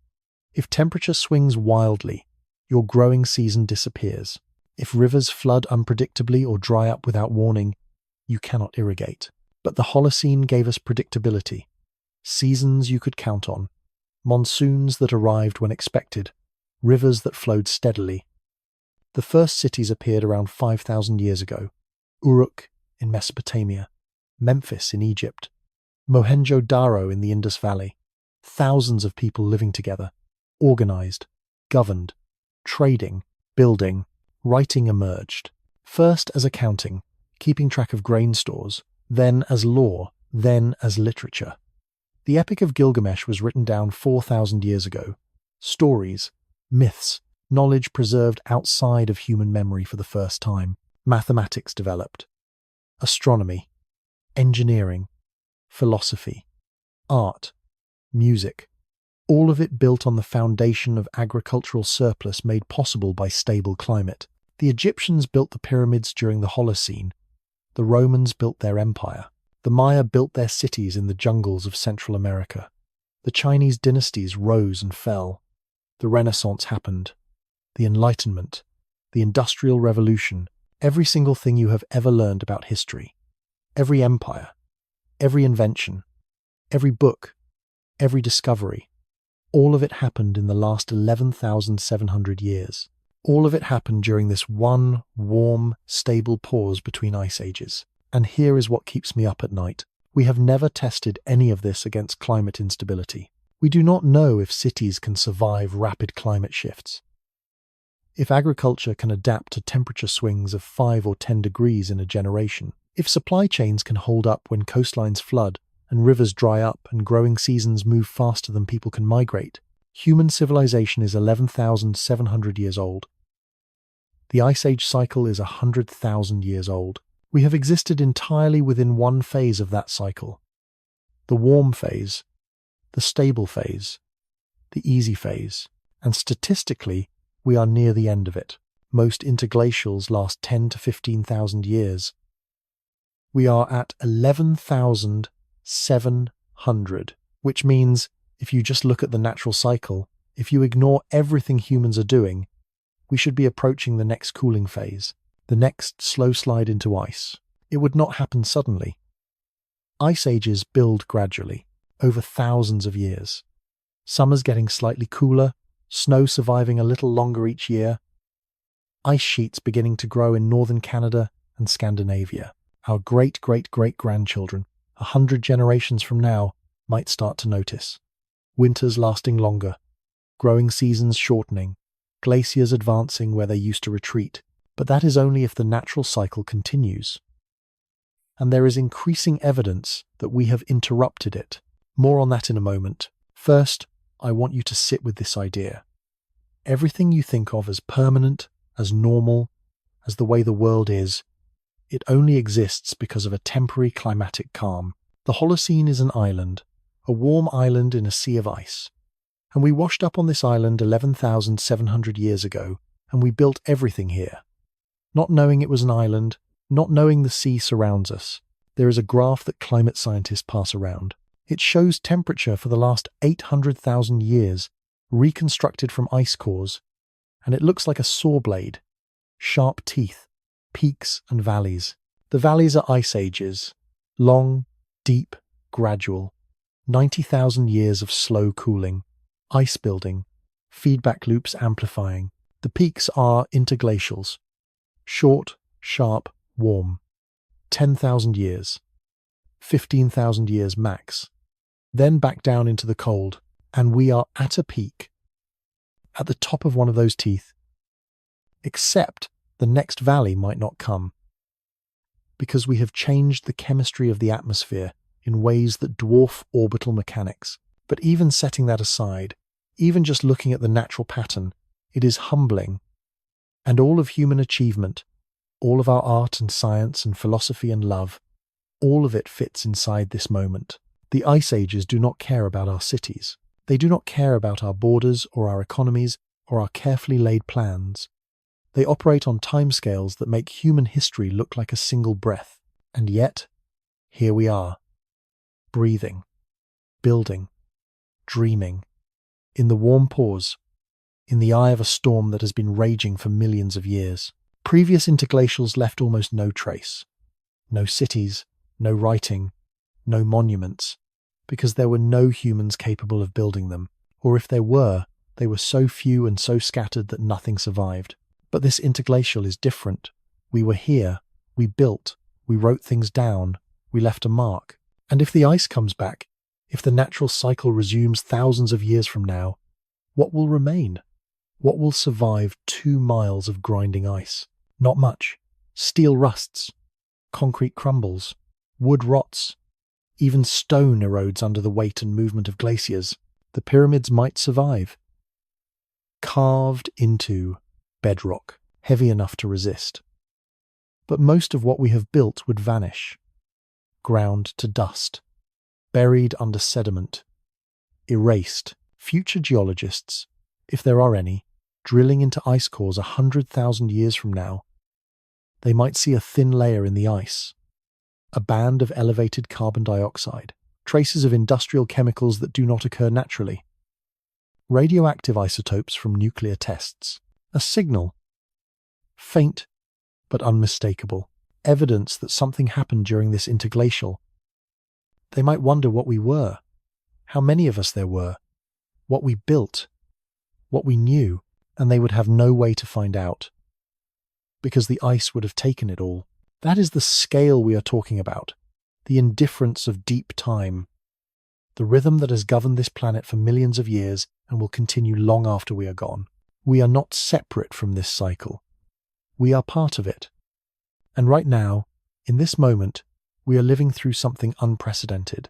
[SPEAKER 1] If temperature swings wildly, your growing season disappears. If rivers flood unpredictably or dry up without warning, you cannot irrigate. But the Holocene gave us predictability. Seasons you could count on. Monsoons that arrived when expected. Rivers that flowed steadily. The first cities appeared around 5,000 years ago. Uruk in Mesopotamia. Memphis in Egypt, Mohenjo-Daro in the Indus Valley, thousands of people living together. organized, governed, trading, building, writing emerged. First as accounting, keeping track of grain stores, then as law, then as literature. The Epic of Gilgamesh was written down 4,000 years ago. Stories, myths, knowledge preserved outside of human memory for the first time. Mathematics developed. Astronomy, engineering, philosophy, art, music, all of it built on the foundation of agricultural surplus made possible by stable climate. The Egyptians built the pyramids during the Holocene. The Romans built their empire. The Maya built their cities in the jungles of Central America. The Chinese dynasties rose and fell. The Renaissance happened. The Enlightenment, the Industrial Revolution, every single thing you have ever learned about history, every empire, every invention, every book, every discovery, all of it happened in the last 11,700 years. All of it happened during this one warm, stable pause between ice ages. And here is what keeps me up at night. We have never tested any of this against climate instability. We do not know if cities can survive rapid climate shifts. If agriculture can adapt to temperature swings of 5 or 10 degrees in a generation. If supply chains can hold up when coastlines flood and rivers dry up and growing seasons move faster than people can migrate. Human civilization is 11,700 years old. The Ice Age cycle is 100,000 years old. We have existed entirely within one phase of that cycle. The warm phase, the stable phase, the easy phase, and statistically, we are near the end of it. Most interglacials last 10 to 15,000 years. We are at 11,700, which means if you just look at the natural cycle, if you ignore everything humans are doing, we should be approaching the next cooling phase, the next slow slide into ice. It would not happen suddenly. Ice ages build gradually, over thousands of years. Summers getting slightly cooler, snow surviving a little longer each year, ice sheets beginning to grow in northern Canada and Scandinavia. Our great-great-great-grandchildren, 100 generations from now, might start to notice. Winters lasting longer, growing seasons shortening, glaciers advancing where they used to retreat, but that is only if the natural cycle continues. And there is increasing evidence that we have interrupted it. More on that in a moment. First, I want you to sit with this idea. Everything you think of as permanent, as normal, as the way the world is, it only exists because of a temporary climatic calm. The Holocene is an island, a warm island in a sea of ice. And we washed up on this island 11,700 years ago, and we built everything here. Not knowing it was an island, not knowing the sea surrounds us. There is a graph that climate scientists pass around. It shows temperature for the last 800,000 years, reconstructed from ice cores, and it looks like a saw blade. Sharp teeth, peaks and valleys. The valleys are ice ages, long, deep, gradual. 90,000 years of slow cooling, ice building, feedback loops amplifying. The peaks are interglacials, short, sharp, warm. 10,000 years, 15,000 years max. Then back down into the cold, and we are at a peak, at the top of one of those teeth. Except the next valley might not come, because we have changed the chemistry of the atmosphere in ways that dwarf orbital mechanics. But even setting that aside, even just looking at the natural pattern, it is humbling. And all of human achievement, all of our art and science and philosophy and love, all of it fits inside this moment. The Ice Ages do not care about our cities. They do not care about our borders or our economies or our carefully laid plans. They operate on timescales that make human history look like a single breath. And yet, here we are, breathing, building, dreaming, in the warm pause, in the eye of a storm that has been raging for millions of years. Previous interglacials left almost no trace. No cities, no writing, no monuments, because there were no humans capable of building them, or if there were, they were so few and so scattered that nothing survived. But this interglacial is different. We were here, we built, we wrote things down, we left a mark. And if the ice comes back, if the natural cycle resumes thousands of years from now, What will remain? What will survive 2 miles of grinding ice? Not much. Steel rusts, concrete crumbles, wood rots, even stone erodes under the weight and movement of glaciers. The pyramids might survive, carved into bedrock, heavy enough to resist. But most of what we have built would vanish, ground to dust, buried under sediment, erased. Future geologists, if there are any, drilling into ice cores 100,000 years from now, they might see a thin layer in the ice, a band of elevated carbon dioxide, traces of industrial chemicals that do not occur naturally, radioactive isotopes from nuclear tests, a signal, faint but unmistakable, evidence that something happened during this interglacial. They might wonder what we were, how many of us there were, what we built, what we knew, and they would have no way to find out, because the ice would have taken it all. That is the scale we are talking about, the indifference of deep time, the rhythm that has governed this planet for millions of years and will continue long after we are gone. We are not separate from this cycle. We are part of it. And right now, in this moment, we are living through something unprecedented.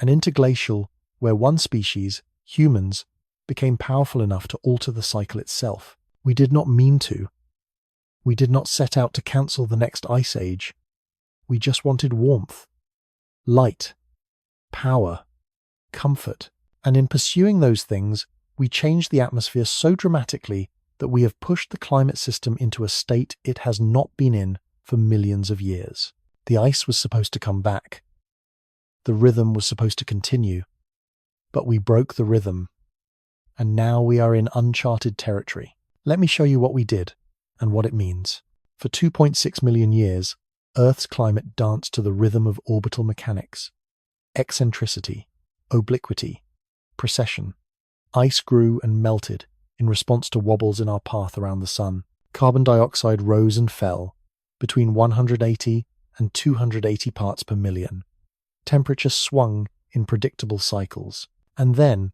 [SPEAKER 1] An interglacial where one species, humans, became powerful enough to alter the cycle itself. We did not mean to. We did not set out to cancel the next ice age. We just wanted warmth, light, power, comfort. And in pursuing those things, we changed the atmosphere so dramatically that we have pushed the climate system into a state it has not been in for millions of years. The ice was supposed to come back. The rhythm was supposed to continue. But we broke the rhythm. And now we are in uncharted territory. Let me show you what we did and what it means. For 2.6 million years, Earth's climate danced to the rhythm of orbital mechanics, eccentricity, obliquity, precession. Ice grew and melted in response to wobbles in our path around the sun. Carbon dioxide rose and fell between 180 and 280 parts per million. Temperature swung in predictable cycles. And then,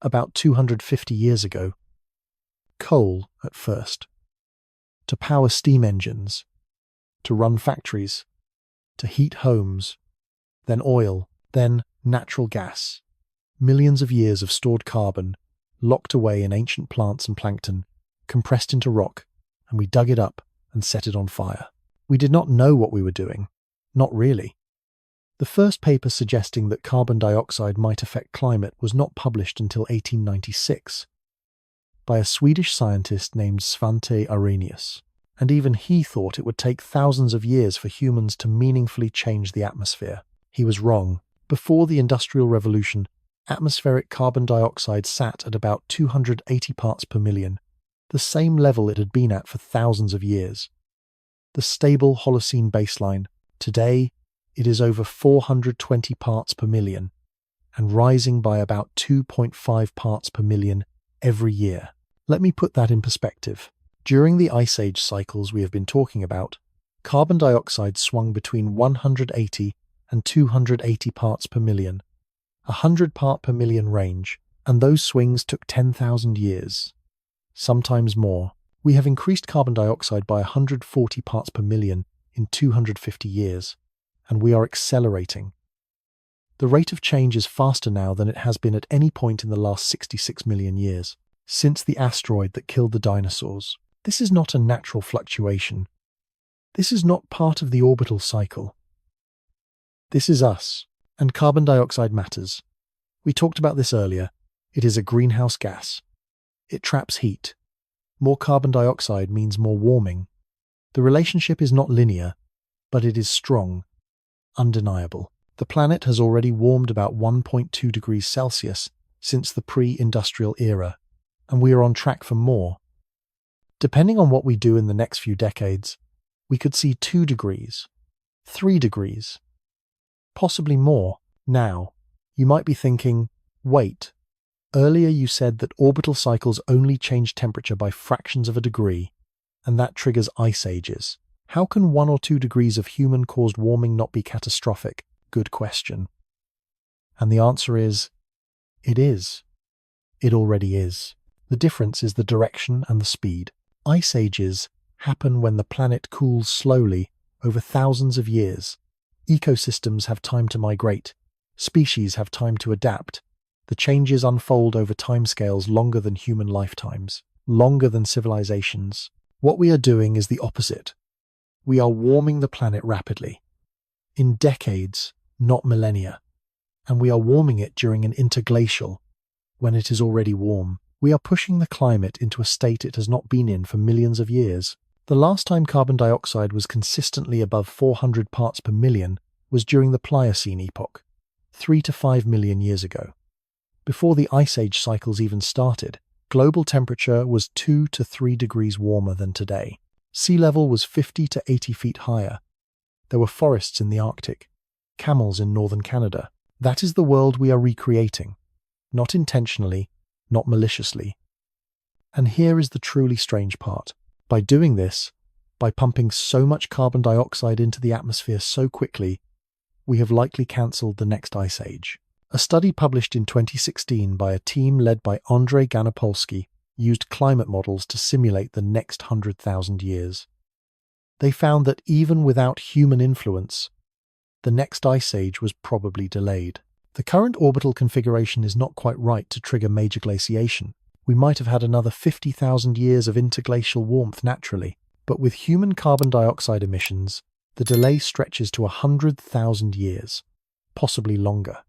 [SPEAKER 1] about 250 years ago, coal at first, to power steam engines, to run factories, to heat homes, then oil, then natural gas. Millions of years of stored carbon, locked away in ancient plants and plankton, compressed into rock, and we dug it up and set it on fire. We did not know what we were doing. Not really. The first paper suggesting that carbon dioxide might affect climate was not published until 1896 by a Swedish scientist named Svante Arrhenius, and even he thought it would take thousands of years for humans to meaningfully change the atmosphere. He was wrong. Before the Industrial Revolution, atmospheric carbon dioxide sat at about 280 parts per million, the same level it had been at for thousands of years. The stable Holocene baseline. Today, it is over 420 parts per million, and rising by about 2.5 parts per million every year. Let me put that in perspective. During the Ice Age cycles we have been talking about, carbon dioxide swung between 180 and 280 parts per million, 100 part per million range, and those swings took 10,000 years, sometimes more. We have increased carbon dioxide by 140 parts per million in 250 years, and we are accelerating. The rate of change is faster now than it has been at any point in the last 66 million years, since the asteroid that killed the dinosaurs. This is not a natural fluctuation. This is not part of the orbital cycle. This is us, and carbon dioxide matters. We talked about this earlier. It is a greenhouse gas. It traps heat. More carbon dioxide means more warming. The relationship is not linear, but it is strong, undeniable. The planet has already warmed about 1.2 degrees Celsius since the pre-industrial era, and we are on track for more. Depending on what we do in the next few decades, we could see 2 degrees, 3 degrees, possibly more. Now, you might be thinking, wait, earlier you said that orbital cycles only change temperature by fractions of a degree, and that triggers ice ages. How can 1 or 2 degrees of human-caused warming not be catastrophic? Good question. And the answer is, it is. It already is. The difference is the direction and the speed. Ice ages happen when the planet cools slowly over thousands of years. Ecosystems have time to migrate. Species have time to adapt. The changes unfold over timescales longer than human lifetimes, longer than civilizations. What we are doing is the opposite. We are warming the planet rapidly. In decades, not millennia. And we are warming it during an interglacial, when it is already warm. We are pushing the climate into a state it has not been in for millions of years. The last time carbon dioxide was consistently above 400 parts per million was during the Pliocene epoch, 3 to 5 million years ago. Before the Ice Age cycles even started, global temperature was 2 to 3 degrees warmer than today. Sea level was 50 to 80 feet higher. There were forests in the Arctic, camels in northern Canada. That is the world we are recreating. Not intentionally, not maliciously. And here is the truly strange part. By doing this, by pumping so much carbon dioxide into the atmosphere so quickly, we have likely cancelled the next ice age. A study published in 2016 by a team led by Andrzej Ganopolski used climate models to simulate the next 100,000 years. They found that even without human influence, the next ice age was probably delayed. The current orbital configuration is not quite right to trigger major glaciation. We might have had another 50,000 years of interglacial warmth naturally, but with human carbon dioxide emissions, the delay stretches to 100,000 years, possibly longer.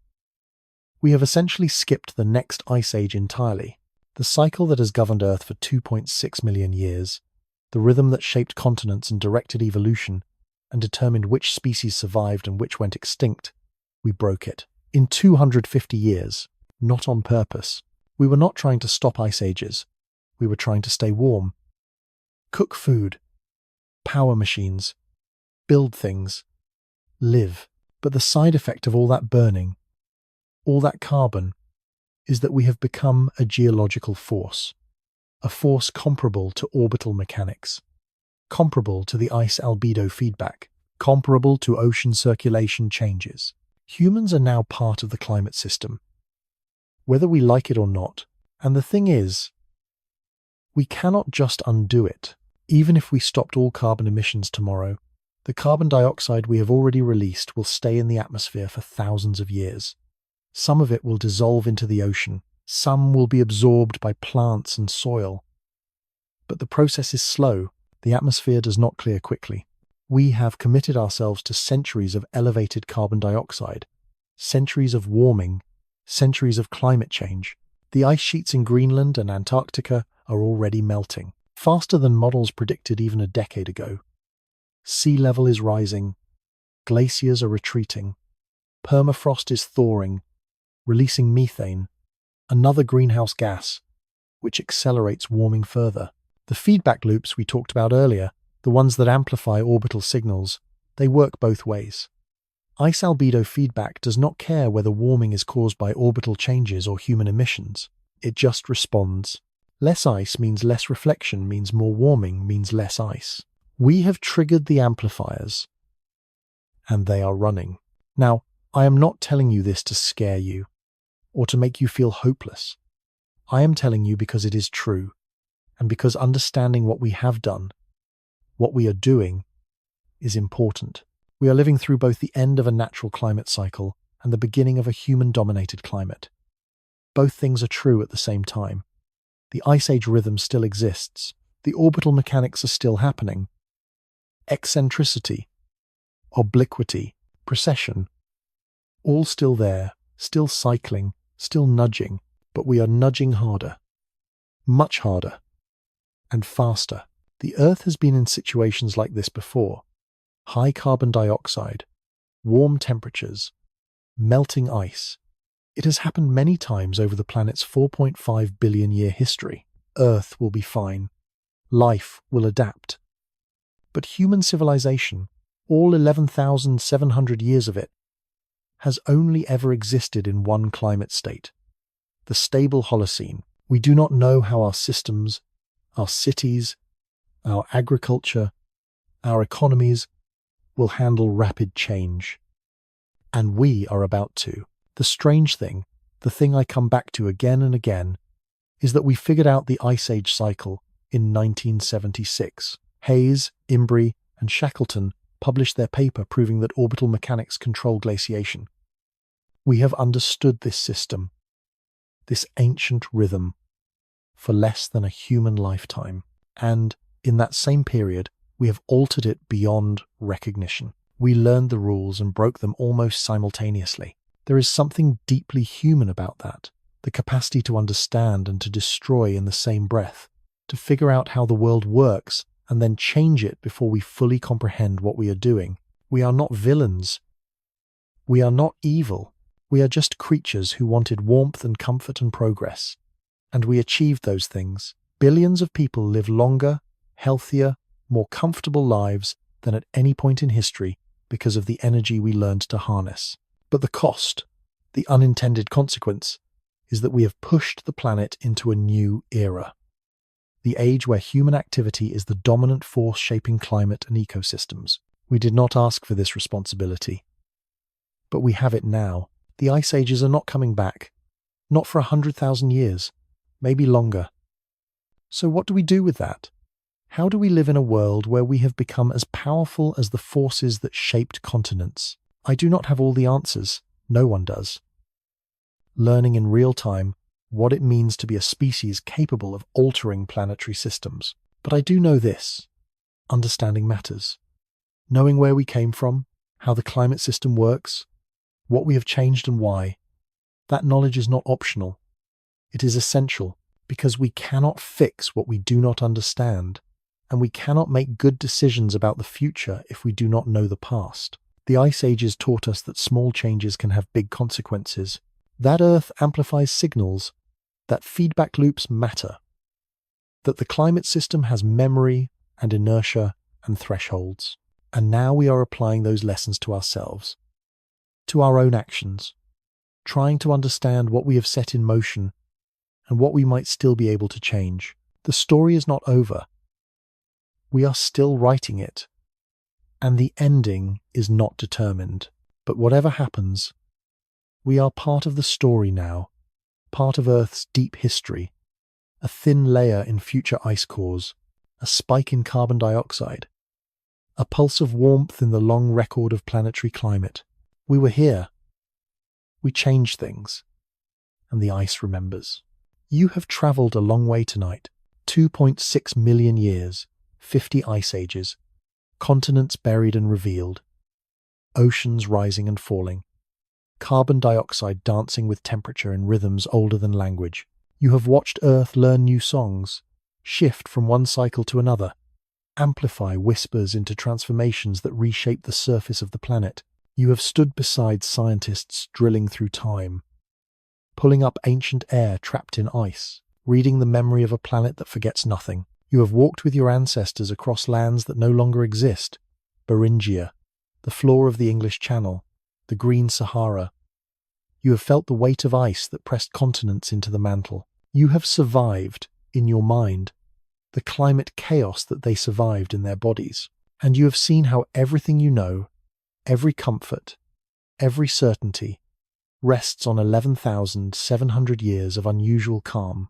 [SPEAKER 1] We have essentially skipped the next ice age entirely, the cycle that has governed Earth for 2.6 million years, the rhythm that shaped continents and directed evolution, and determined which species survived and which went extinct. We broke it. In 250 years, not on purpose. We were not trying to stop ice ages. We were trying to stay warm. Cook food. Power machines. Build things. Live. But the side effect of all that burning, all that carbon, is that we have become a geological force. A force comparable to orbital mechanics. Comparable to the ice albedo feedback. Comparable to ocean circulation changes. Humans are now part of the climate system, whether we like it or not. And the thing is, we cannot just undo it. Even if we stopped all carbon emissions tomorrow, the carbon dioxide we have already released will stay in the atmosphere for thousands of years. Some of it will dissolve into the ocean. Some will be absorbed by plants and soil. But the process is slow. The atmosphere does not clear quickly. We have committed ourselves to centuries of elevated carbon dioxide, centuries of warming, centuries of climate change. The ice sheets in Greenland and Antarctica are already melting, faster than models predicted even a decade ago. Sea level is rising, glaciers are retreating, permafrost is thawing, releasing methane, another greenhouse gas, which accelerates warming further. The feedback loops we talked about earlier, the ones that amplify orbital signals, they work both ways. Ice albedo feedback does not care whether warming is caused by orbital changes or human emissions. It just responds. Less ice means less reflection, means more warming, means less ice. We have triggered the amplifiers, and they are running. Now, I am not telling you this to scare you, or to make you feel hopeless. I am telling you because it is true, and because understanding what we have done, what we are doing, is important. We are living through both the end of a natural climate cycle and the beginning of a human-dominated climate. Both things are true at the same time. The Ice Age rhythm still exists. The orbital mechanics are still happening. Eccentricity, obliquity, precession, all still there, still cycling, still nudging, but we are nudging harder, much harder, and faster. The Earth has been in situations like this before. High carbon dioxide, warm temperatures, melting ice. It has happened many times over the planet's 4.5 billion year history. Earth will be fine. Life will adapt. But human civilization, all 11,700 years of it, has only ever existed in one climate state, the stable Holocene. We do not know how our systems, our cities, our agriculture, our economies will handle rapid change. And we are about to. The strange thing, the thing I come back to again and again, is that we figured out the Ice Age cycle in 1976. Hayes, Imbrie, and Shackleton published their paper proving that orbital mechanics control glaciation. We have understood this system, this ancient rhythm, for less than a human lifetime. And in that same period, we have altered it beyond recognition. We learned the rules and broke them almost simultaneously. There is something deeply human about that, the capacity to understand and to destroy in the same breath, to figure out how the world works and then change it before we fully comprehend what we are doing. We are not villains. We are not evil. We are just creatures who wanted warmth and comfort and progress. And we achieved those things. Billions of people live longer, healthier, more comfortable lives than at any point in history because of the energy we learned to harness. But the cost, the unintended consequence, is that we have pushed the planet into a new era. The age where human activity is the dominant force shaping climate and ecosystems. We did not ask for this responsibility. But we have it now. The ice ages are not coming back. Not for 100,000 years. Maybe longer. So what do we do with that? How do we live in a world where we have become as powerful as the forces that shaped continents? I do not have all the answers. No one does. Learning in real time what it means to be a species capable of altering planetary systems. But I do know this. Understanding matters. Knowing where we came from, how the climate system works, what we have changed and why, that knowledge is not optional. It is essential because we cannot fix what we do not understand, and we cannot make good decisions about the future if we do not know the past. The Ice Ages taught us that small changes can have big consequences, that Earth amplifies signals, that feedback loops matter, that the climate system has memory and inertia and thresholds. And now we are applying those lessons to ourselves, to our own actions, trying to understand what we have set in motion and what we might still be able to change. The story is not over. We are still writing it, and the ending is not determined. But whatever happens, we are part of the story now, part of Earth's deep history, a thin layer in future ice cores, a spike in carbon dioxide, a pulse of warmth in the long record of planetary climate. We were here. We changed things, and the ice remembers. You have travelled a long way tonight, 2.6 million years, 50 ice ages, continents buried and revealed, oceans rising and falling, carbon dioxide dancing with temperature in rhythms older than language. You have watched Earth learn new songs, shift from one cycle to another, amplify whispers into transformations that reshape the surface of the planet. You have stood beside scientists drilling through time, pulling up ancient air trapped in ice, reading the memory of a planet that forgets nothing. You have walked with your ancestors across lands that no longer exist, Beringia, the floor of the English Channel, the Green Sahara. You have felt the weight of ice that pressed continents into the mantle. You have survived, in your mind, the climate chaos that they survived in their bodies. And you have seen how everything you know, every comfort, every certainty, rests on 11,700 years of unusual calm.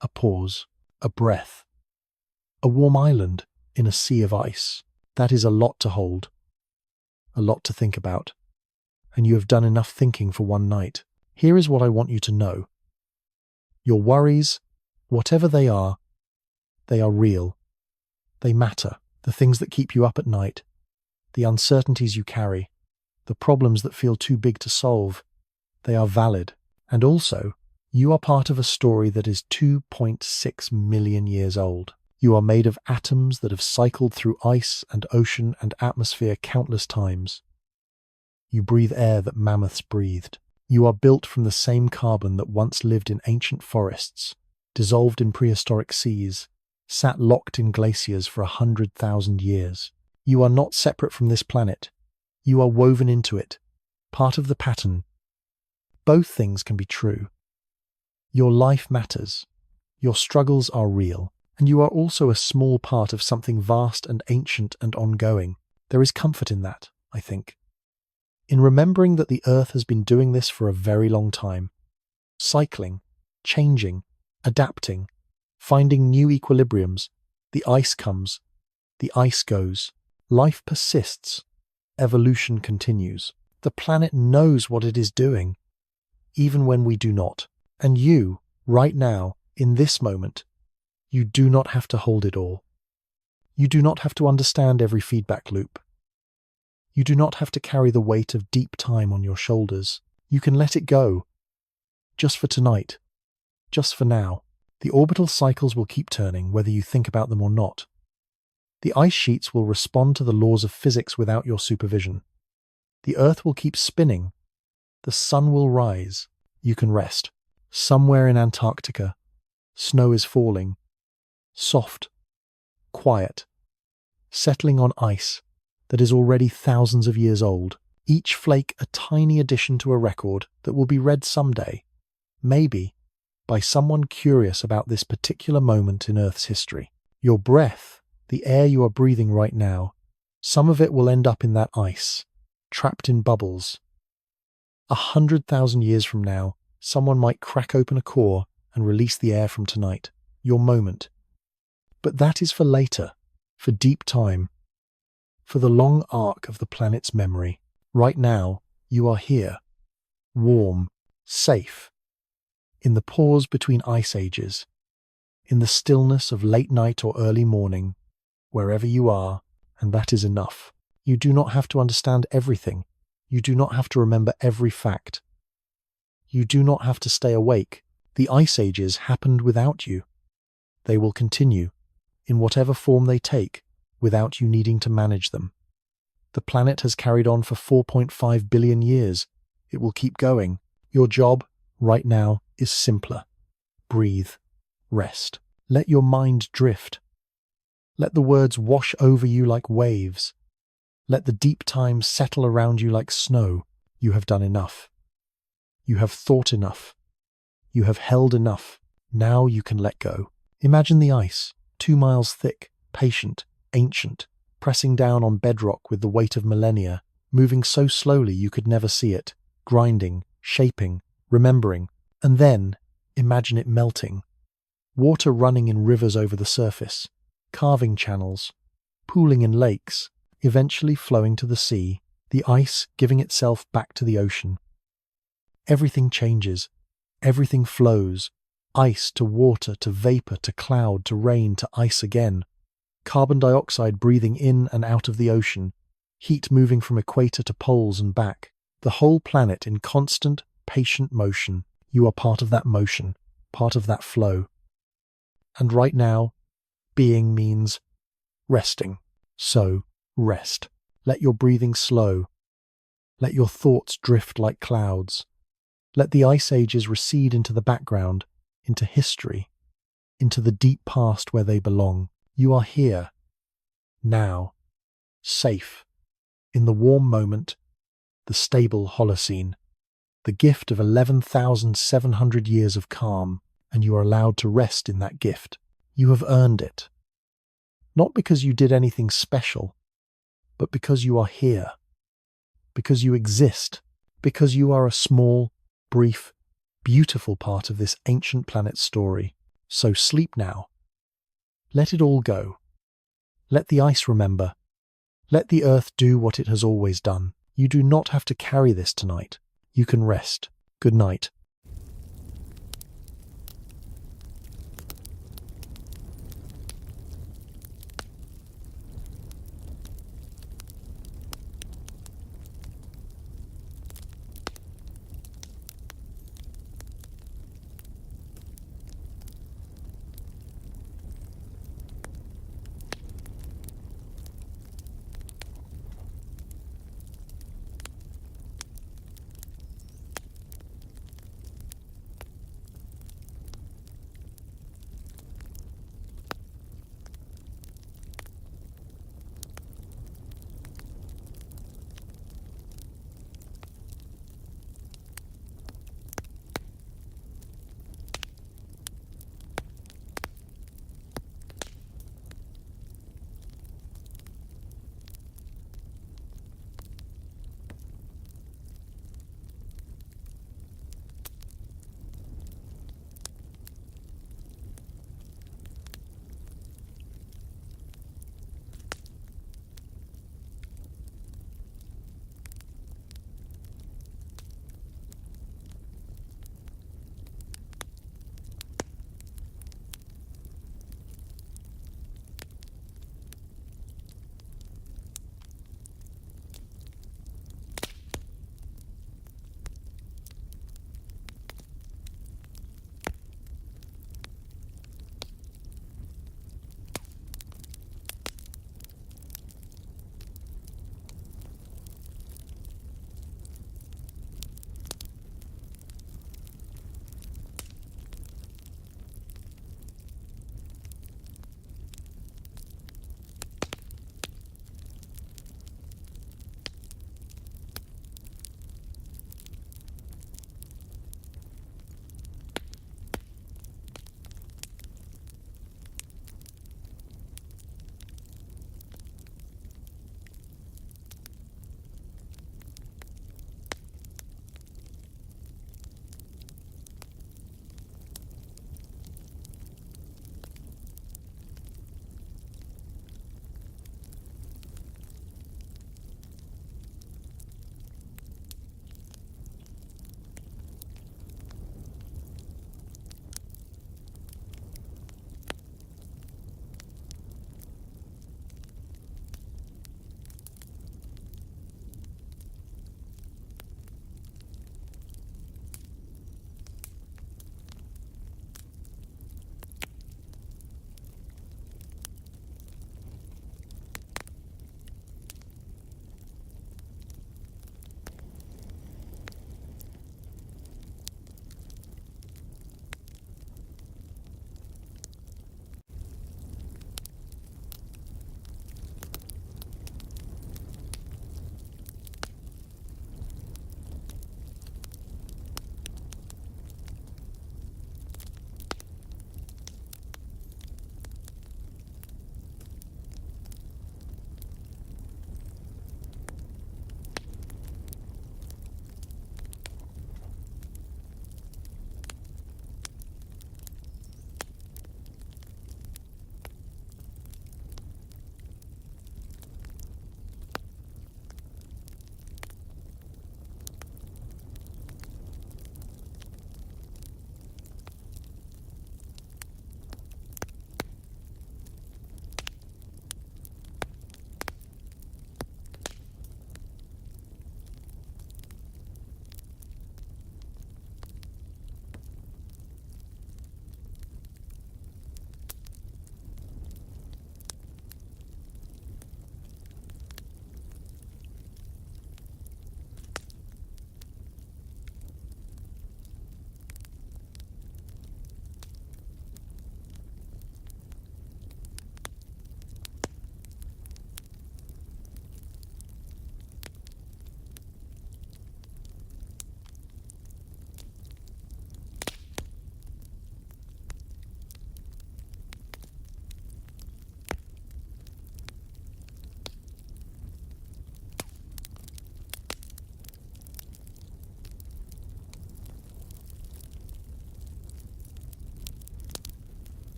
[SPEAKER 1] A pause, a breath, a warm island in a sea of ice. That is a lot to hold, a lot to think about. And you have done enough thinking for one night. Here is what I want you to know. Your worries, whatever they are real. They matter. The things that keep you up at night, the uncertainties you carry, the problems that feel too big to solve, they are valid. And also, you are part of a story that is 2.6 million years old. You are made of atoms that have cycled through ice and ocean and atmosphere countless times. You breathe air that mammoths breathed. You are built from the same carbon that once lived in ancient forests, dissolved in prehistoric seas, sat locked in glaciers for 100,000 years. You are not separate from this planet. You are woven into it, part of the pattern. Both things can be true. Your life matters. Your struggles are real. And you are also a small part of something vast and ancient and ongoing. There is comfort in that, I think. In remembering that the Earth has been doing this for a very long time. Cycling, changing, adapting, finding new equilibriums. The ice comes, the ice goes. Life persists, evolution continues. The planet knows what it is doing, even when we do not. And you, right now, in this moment, you do not have to hold it all. You do not have to understand every feedback loop. You do not have to carry the weight of deep time on your shoulders. You can let it go. Just for tonight. Just for now. The orbital cycles will keep turning, whether you think about them or not. The ice sheets will respond to the laws of physics without your supervision. The Earth will keep spinning. The sun will rise. You can rest. Somewhere in Antarctica, snow is falling. Soft. Quiet. Settling on ice that is already thousands of years old. Each flake a tiny addition to a record that will be read someday. Maybe by someone curious about this particular moment in Earth's history. Your breath, the air you are breathing right now, some of it will end up in that ice, trapped in bubbles. 100,000 years from now, someone might crack open a core and release the air from tonight, your moment. But that is for later, for deep time, for the long arc of the planet's memory. Right now, you are here, warm, safe, in the pause between ice ages, in the stillness of late night or early morning, wherever you are, and that is enough. You do not have to understand everything. You do not have to remember every fact. You do not have to stay awake. The ice ages happened without you. They will continue, in whatever form they take, without you needing to manage them. The planet has carried on for 4.5 billion years. It will keep going. Your job, right now, is simpler. Breathe. Rest. Let your mind drift. Let the words wash over you like waves. Let the deep time settle around you like snow. You have done enough. You have thought enough. You have held enough. Now you can let go. Imagine the ice, 2 miles thick, patient, ancient, pressing down on bedrock with the weight of millennia, moving so slowly you could never see it, grinding, shaping, remembering, and then imagine it melting. Water running in rivers over the surface, carving channels, pooling in lakes, eventually flowing to the sea, the ice giving itself back to the ocean. Everything changes. Everything flows. Ice to water to vapor to cloud to rain to ice again. Carbon dioxide breathing in and out of the ocean. Heat moving from equator to poles and back. The whole planet in constant, patient motion. You are part of that motion, part of that flow. And right now, being means resting. So, rest. Let your breathing slow. Let your thoughts drift like clouds. Let the ice ages recede into the background, into history, into the deep past where they belong. You are here, now, safe, in the warm moment, the stable Holocene, the gift of 11,700 years of calm, and you are allowed to rest in that gift. You have earned it. Not because you did anything special, but because you are here, because you exist, because you are a small, brief, beautiful part of this ancient planet's story. So sleep now. Let it all go. Let the ice remember. Let the earth do what it has always done. You do not have to carry this tonight. You can rest. Good night.